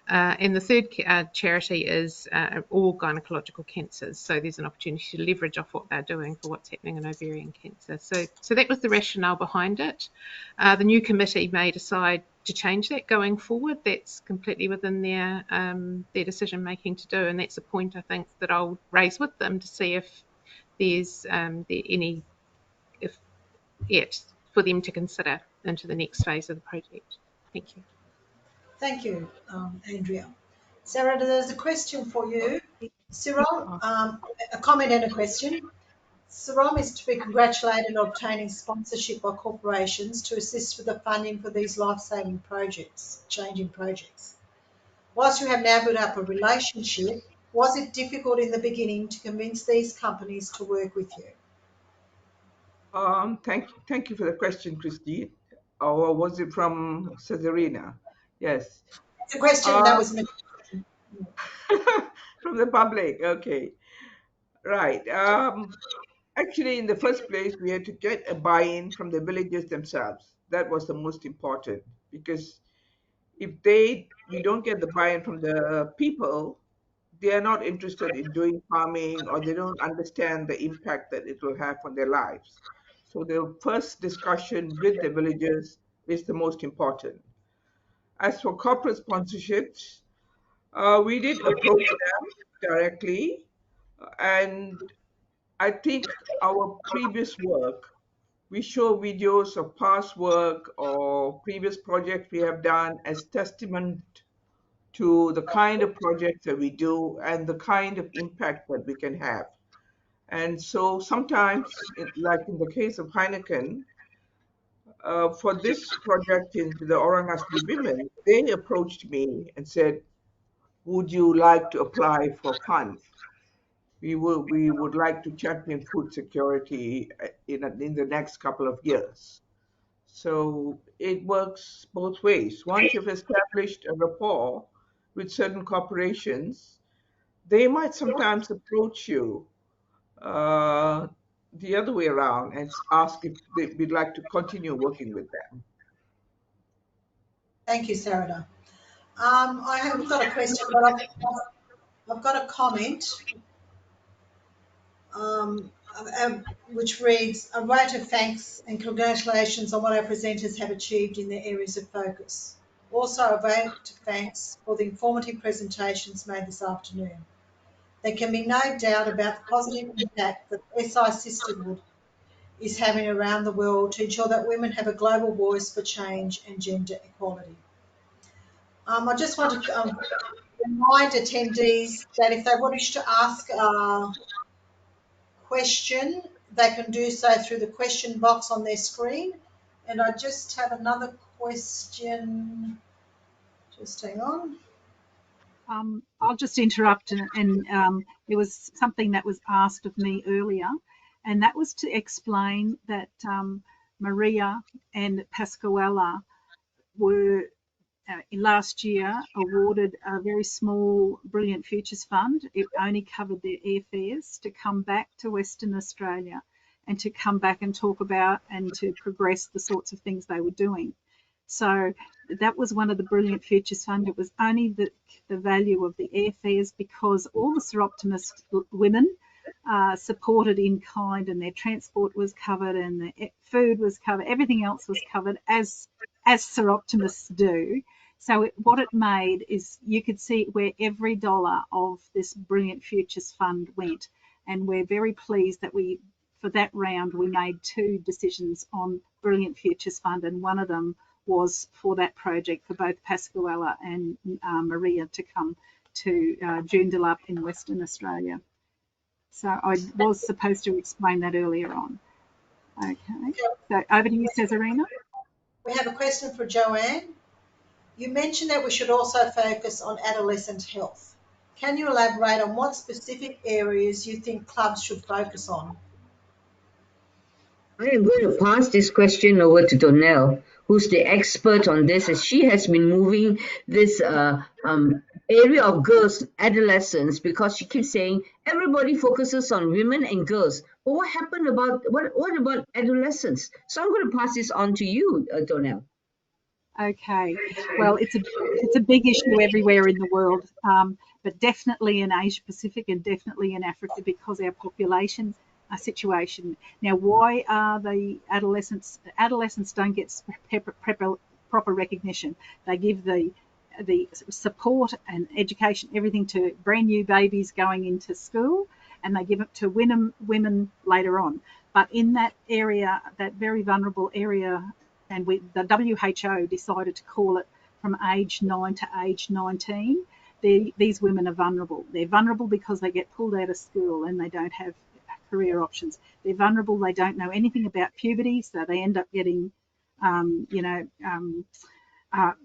And the third charity is all gynecological cancers. So there's an opportunity to leverage off what they're doing for what's happening in ovarian cancer. So that was the rationale behind it. The new committee may decide to change that going forward. That's completely within their decision making to do, and that's a point I think that I'll raise with them to see if there's any if yet for them to consider into the next phase of the project. Thank you. Thank you, Andrea. Sarah, there's a question for you. Cyril, a comment and a question. Saram is to be congratulated on obtaining sponsorship by corporations to assist with the funding for these life-saving projects, changing projects. Whilst you have now built up a relationship, was it difficult in the beginning to convince these companies to work with you? Thank you for the question, Christine. Or was it from Cesarina? Yes. It's a question that Um, was meant. from the public. Okay. Right. Actually, in the first place, we had to get a buy-in from the villagers themselves. That was the most important, because if we don't get the buy-in from the people, they are not interested in doing farming, or they don't understand the impact that it will have on their lives. So the first discussion with the villagers is the most important. As for corporate sponsorships, we did approach them directly, and I think our previous work, we show videos of past work or previous projects we have done as testament to the kind of projects that we do and the kind of impact that we can have. And so sometimes, like in the case of Heineken, for this project in the Orang Asli women, they approached me and said, would you like to apply for funds? We would like to champion food security in the next couple of years. So it works both ways. Once you've established a rapport with certain corporations, they might sometimes approach you uh, the other way around and ask if we'd like to continue working with them. Thank you, Sarada. I have got a question, but I've got a comment, um, which reads, a vote of thanks and congratulations on what our presenters have achieved in their areas of focus. Also, a vote of thanks for the informative presentations made this afternoon. There can be no doubt about the positive impact that SI Sisterhood is having around the world to ensure that women have a global voice for change and gender equality. I just want to remind attendees that if they wish to ask a question, they can do so through the question box on their screen. And I just have another question. Just hang on. I'll just interrupt, and there was something that was asked of me earlier, and that was to explain that Maria and Pascuala were last year awarded a very small Brilliant Futures Fund. It only covered their airfares to come back to Western Australia and to come back and talk about and to progress the sorts of things they were doing. So that was one of the Brilliant Futures Fund. It was only the value of the airfares because all the Seroptimist women supported in kind, and their transport was covered and the food was covered. Everything else was covered as Seroptimists do. So what it made is you could see where every dollar of this Brilliant Futures Fund went. And we're very pleased that for that round, we made 2 decisions on Brilliant Futures Fund, and one of them was for that project for both Pascuala and Maria to come to Joondalup in Western Australia. So I was supposed to explain that earlier on. Okay, so over to you, Cesarina. We have a question for Joanne. You mentioned that we should also focus on adolescent health. Can you elaborate on what specific areas you think clubs should focus on? I am going to pass this question over to Donnell, who's the expert on this, as she has been moving this area of girls, adolescents, because she keeps saying everybody focuses on women and girls. But what happened about what about adolescents? So I'm going to pass this on to you, Donnell. Okay, well, it's a big issue everywhere in the world, but definitely in Asia Pacific and definitely in Africa because our population situation. Now, why are the adolescents don't get proper recognition? They give the support and education, everything to brand new babies going into school, and they give it to women later on. But in that area, that very vulnerable area, and the WHO decided to call it from age 9 to age 19. These women are vulnerable. They're vulnerable because they get pulled out of school and they don't have career options. They're vulnerable. They don't know anything about puberty, so they end up getting,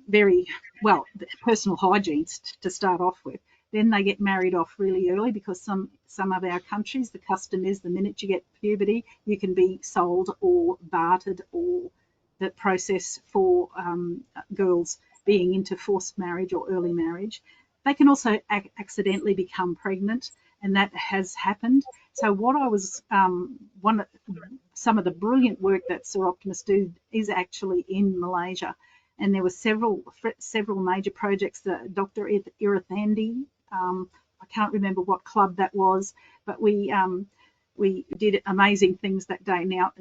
very well personal hygiene to start off with. Then they get married off really early because some of our countries, the custom is the minute you get puberty, you can be sold or bartered, or the process for girls being into forced marriage or early marriage. They can also accidentally become pregnant, and that has happened. So what I was, some of the brilliant work that Seroptimists do is actually in Malaysia. And there were several major projects that Dr. Irathandi, I can't remember what club that was, but we did amazing things that day. Now,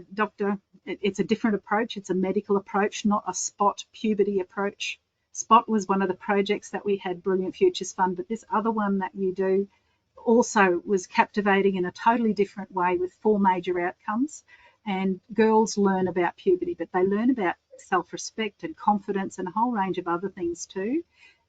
it's a different approach. It's a medical approach, not a spot puberty approach. Spot was one of the projects that we had Brilliant Futures Fund, but this other one that you do also was captivating in a totally different way with 4 major outcomes. And girls learn about puberty, but they learn about self-respect and confidence and a whole range of other things too,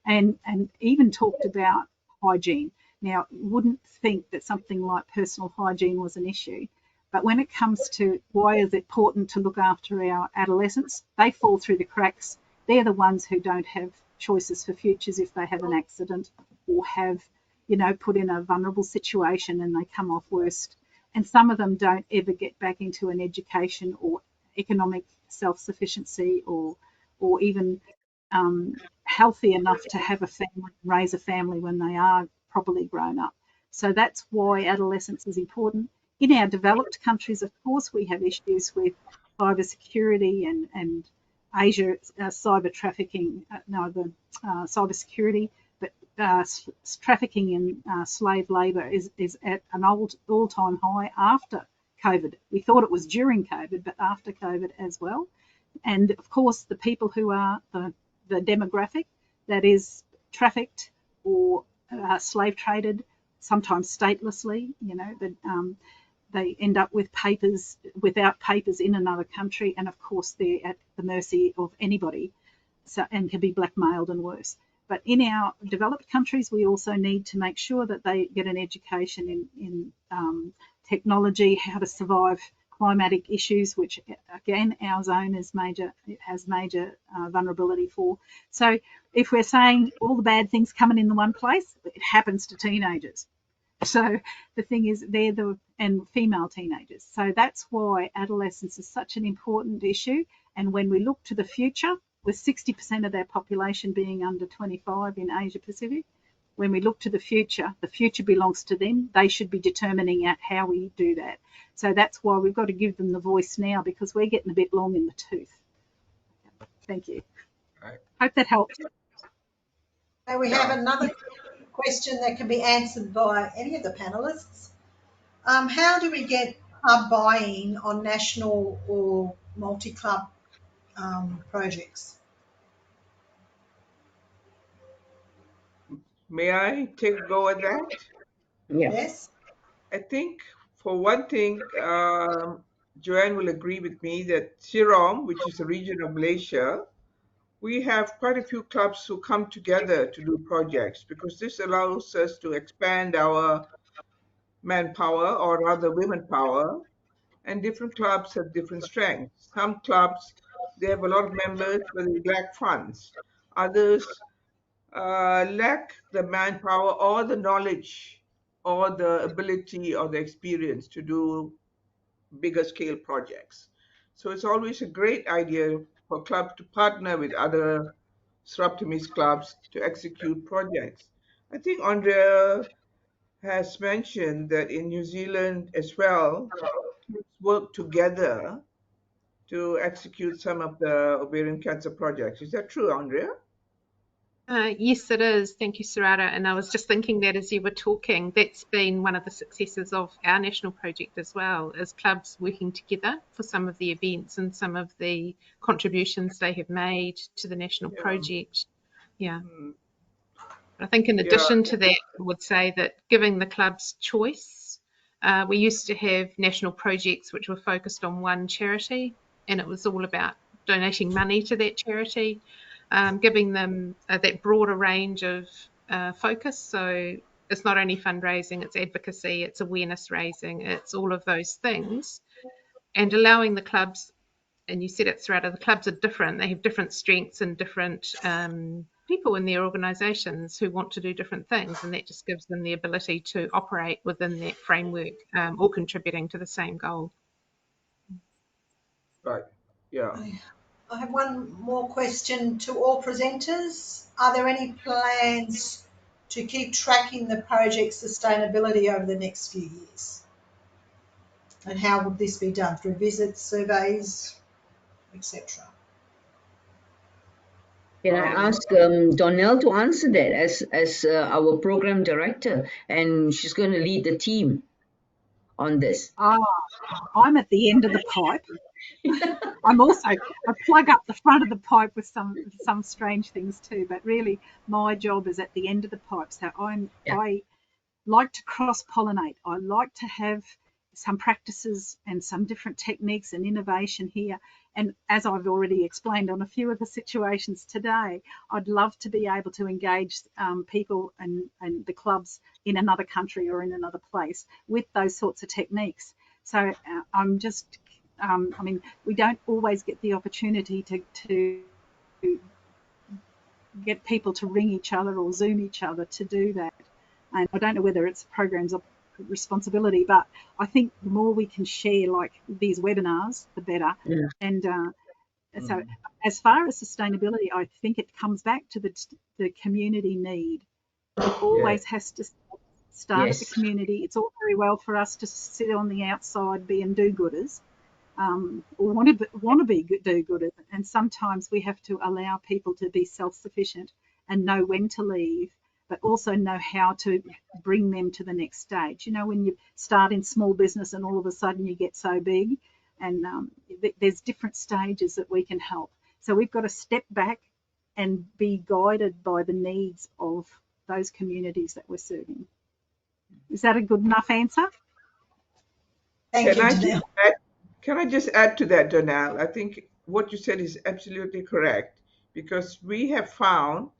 and even talked about hygiene. Now, wouldn't think that something like personal hygiene was an issue, but when it comes to why is it important to look after our adolescents, they fall through the cracks. They're the ones who don't have choices for futures if they have an accident or have, put in a vulnerable situation and they come off worst. And some of them don't ever get back into an education or economic self-sufficiency or even healthy enough to have a family, raise a family when they are properly grown up. So that's why adolescence is important. In our developed countries, of course, we have issues with cyber security and Asia cyber trafficking, cyber security, but trafficking in slave labour is at an all-time high after COVID. We thought it was during COVID, but after COVID as well. And of course, the people who are the demographic that is trafficked or slave traded, sometimes statelessly, they end up without papers in another country, and of course they're at the mercy of anybody, and can be blackmailed and worse. But in our developed countries, we also need to make sure that they get an education in technology, how to survive climatic issues, which again our zone has major vulnerability for. So if we're saying all the bad things coming in the one place, it happens to teenagers. So the thing is, and female teenagers. So that's why adolescence is such an important issue. And when we look to the future, with 60% of their population being under 25 in Asia Pacific, when we look to the future belongs to them. They should be determining out how we do that. So that's why we've got to give them the voice now, because we're getting a bit long in the tooth. Thank you. Right. Hope that helped. And we have another question that can be answered by any of the panelists. How do we get club buy-in on national or multi-club projects? May I take a go at that? Yeah. Yes? I think, for one thing, Joanne will agree with me that Sirom, which is a region of Malaysia, we have quite a few clubs who come together to do projects, because this allows us to expand our manpower, or rather women power, and different clubs have different strengths. Some clubs, they have a lot of members, but they lack funds. Others lack the manpower or the knowledge or the ability or the experience to do bigger scale projects. So it's always a great idea for clubs to partner with other Sraptimis clubs to execute projects. I think Andrea has mentioned that in New Zealand as well, clubs work together to execute some of the ovarian cancer projects. Is that true, Andrea? Yes, it is. Thank you, Sarada. And I was just thinking that as you were talking, that's been one of the successes of our national project as well, is clubs working together for some of the events and some of the contributions they have made to the national project. Yeah. I think in addition to that, I would say that giving the clubs choice, we used to have national projects which were focused on one charity, and it was all about donating money to that charity. Giving them that broader range of focus. So it's not only fundraising, it's advocacy, it's awareness raising, it's all of those things. And allowing the clubs, and you said it, Sarada, the clubs are different. They have different strengths and different people in their organisations who want to do different things. And that just gives them the ability to operate within that framework, all contributing to the same goal. Right, yeah. I have one more question to all presenters. Are there any plans to keep tracking the project's sustainability over the next few years? And how would this be done? Through visits, surveys, etc.? Can I ask Donnell to answer that as our program director, and she's going to lead the team on this. I'm at the end of the pipe. I plug up the front of the pipe with some strange things too, but really my job is at the end of the pipe. So like to cross-pollinate. I like to have some practices and some different techniques and innovation here. And as I've already explained on a few of the situations today, I'd love to be able to engage people and the clubs in another country or in another place with those sorts of techniques. So I'm just, I mean, we don't always get the opportunity to get people to ring each other or Zoom each other to do that. And I don't know whether it's programs or responsibility, but I think the more we can share like these webinars, the better. Yeah. And so as far as sustainability, I think it comes back to the community need. It always has to start at the Yes. community. It's all very well for us to sit on the outside being do-gooders, or want to be do-gooders, and sometimes we have to allow people to be self-sufficient and know when to leave, but also know how to bring them to the next stage. You know, when you start in small business and all of a sudden you get so big, and there's different stages that we can help. So we've got to step back and be guided by the needs of those communities that we're serving. Is that a good enough answer? Thank you, Danelle. Can I just add to that, Donal? I think what you said is absolutely correct, because we have found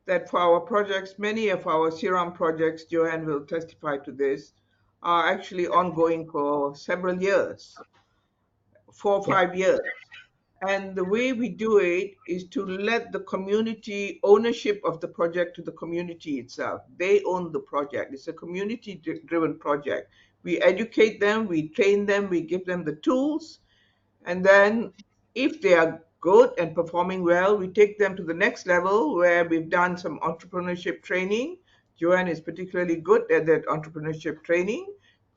that for our projects, many of our CRM projects, Joanne will testify to this, are actually ongoing for several years, 4 or 5 years. And the way we do it is to let the community ownership of the project to the community itself. They own the project. It's a community-driven project. We educate them, we train them, we give them the tools, and then if they are good and performing well, we take them to the next level where we've done some entrepreneurship training. Joanne is particularly good at that entrepreneurship training,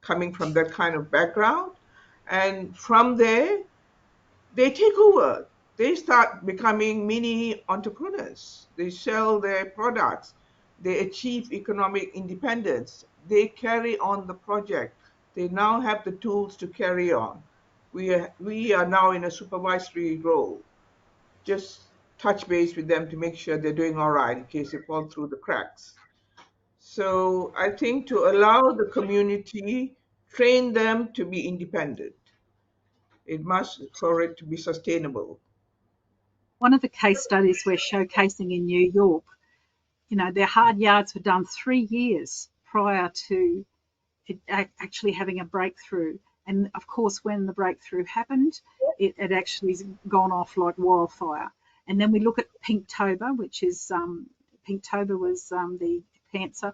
coming from that kind of background. And from there, they take over. They start becoming mini entrepreneurs. They sell their products. They achieve economic independence. They carry on the project. They now have the tools to carry on. We are now in a supervisory role. Just touch base with them to make sure they're doing all right in case they fall through the cracks. So I think to allow the community, train them to be independent. It must, for it to be sustainable. One of the case studies we're showcasing in New York, you know, their hard yards were done 3 years prior to it actually having a breakthrough. And of course, when the breakthrough happened, it actually has gone off like wildfire. And then we look at Pinktober, which is Pinktober was the cancer,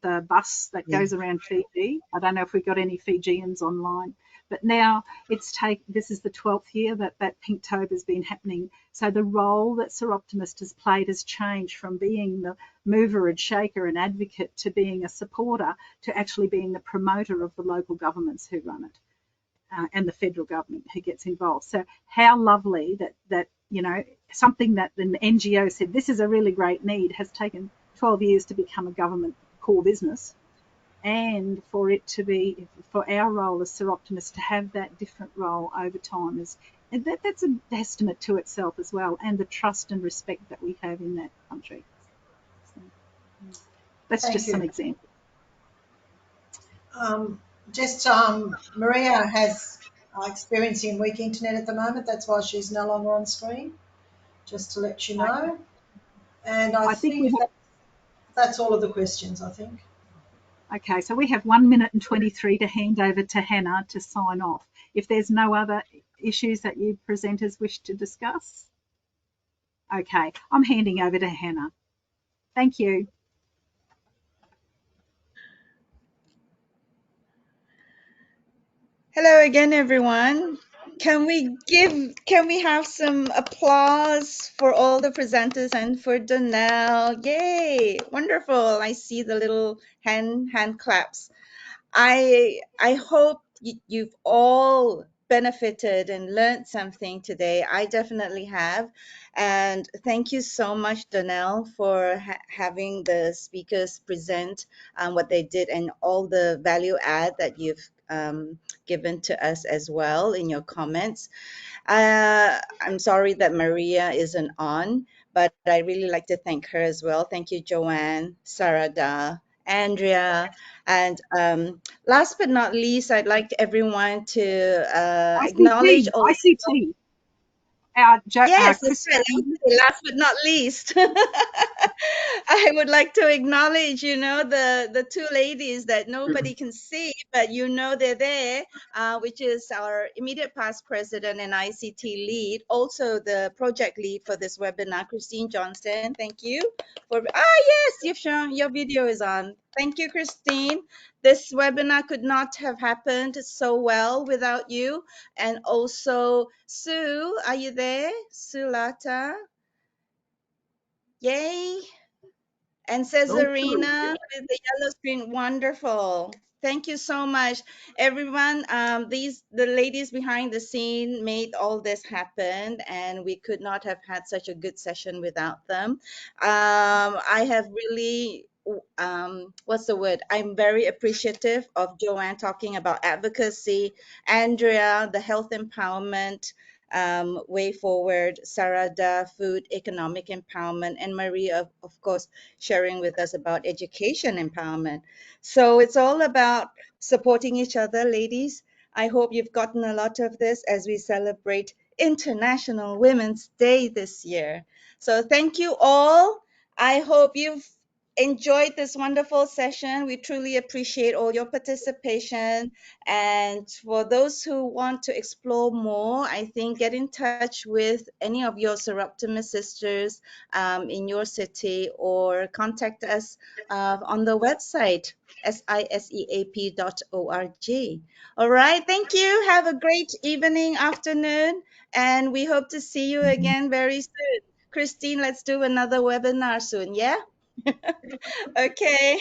the bus that goes around Fiji. I don't know if we've got any Fijians online, but now this is the 12th year that Pinktober has been happening. So the role that Sir Optimist has played has changed from being the mover and shaker and advocate to being a supporter to actually being the promoter of the local governments who run it. And the federal government who gets involved. So how lovely that you know, something that an NGO said this is a really great need has taken 12 years to become a government core business, and for it to be, for our role as Sir Optimist to have that different role over time is, and that's a testament to itself as well, and the trust and respect that we have in that country. So, that's Thank just you. some examples. Maria has experiencing weak internet at the moment. That's why she's no longer on screen, just to let you know. And I think that's all of the questions, I think. Okay, so we have 1 minute and 23 to hand over to Hannah to sign off. If there's no other issues that you presenters wish to discuss. Okay, I'm handing over to Hannah. Thank you. Hello again, everyone. Can we have some applause for all the presenters and for Donnell? Yay! Wonderful. I see the little hand claps. I hope you've all benefited and learned something today. I definitely have. And thank you so much, Donnell, for having the speakers present what they did and all the value add that you've given to us as well in your comments. I'm sorry that Maria isn't on, but I really like to thank her as well. Thank you, Joanne, Sarada, Andrea. And last but not least, I'd like everyone to acknowledge ICT, all. ICT. Yes, that's right. Christine. Last but not least, I would like to acknowledge, the two ladies that nobody can see, but they're there, which is our immediate past president and ICT lead, also the project lead for this webinar, Christine Johnson. Thank you for. Yes, you've shown your video is on. Thank you, Christine. This webinar could not have happened so well without you. And also, Sue, are you there? Sue Lata. Yay. And Cesarina with the yellow screen. Wonderful. Thank you so much, everyone. The ladies behind the scene made all this happen, and we could not have had such a good session without them. I have really, what's the word? I'm very appreciative of Joanne talking about advocacy, Andrea, the health empowerment, way forward, Sarada, food, economic empowerment, and Maria, of course, sharing with us about education empowerment. So it's all about supporting each other, ladies. I hope you've gotten a lot of this as we celebrate International Women's Day this year. So thank you all. I hope you've enjoyed this wonderful session. We truly appreciate all your participation. And for those who want to explore more, I think get in touch with any of your Seraptimus sisters in your city, or contact us on the website siseap.org. All right, thank you. Have a great evening, afternoon, and we hope to see you again very soon. Christine, let's do another webinar soon, yeah? Okay.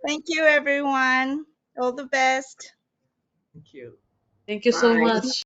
Thank you, everyone. All the best. Thank you. Thank you so Bye. much.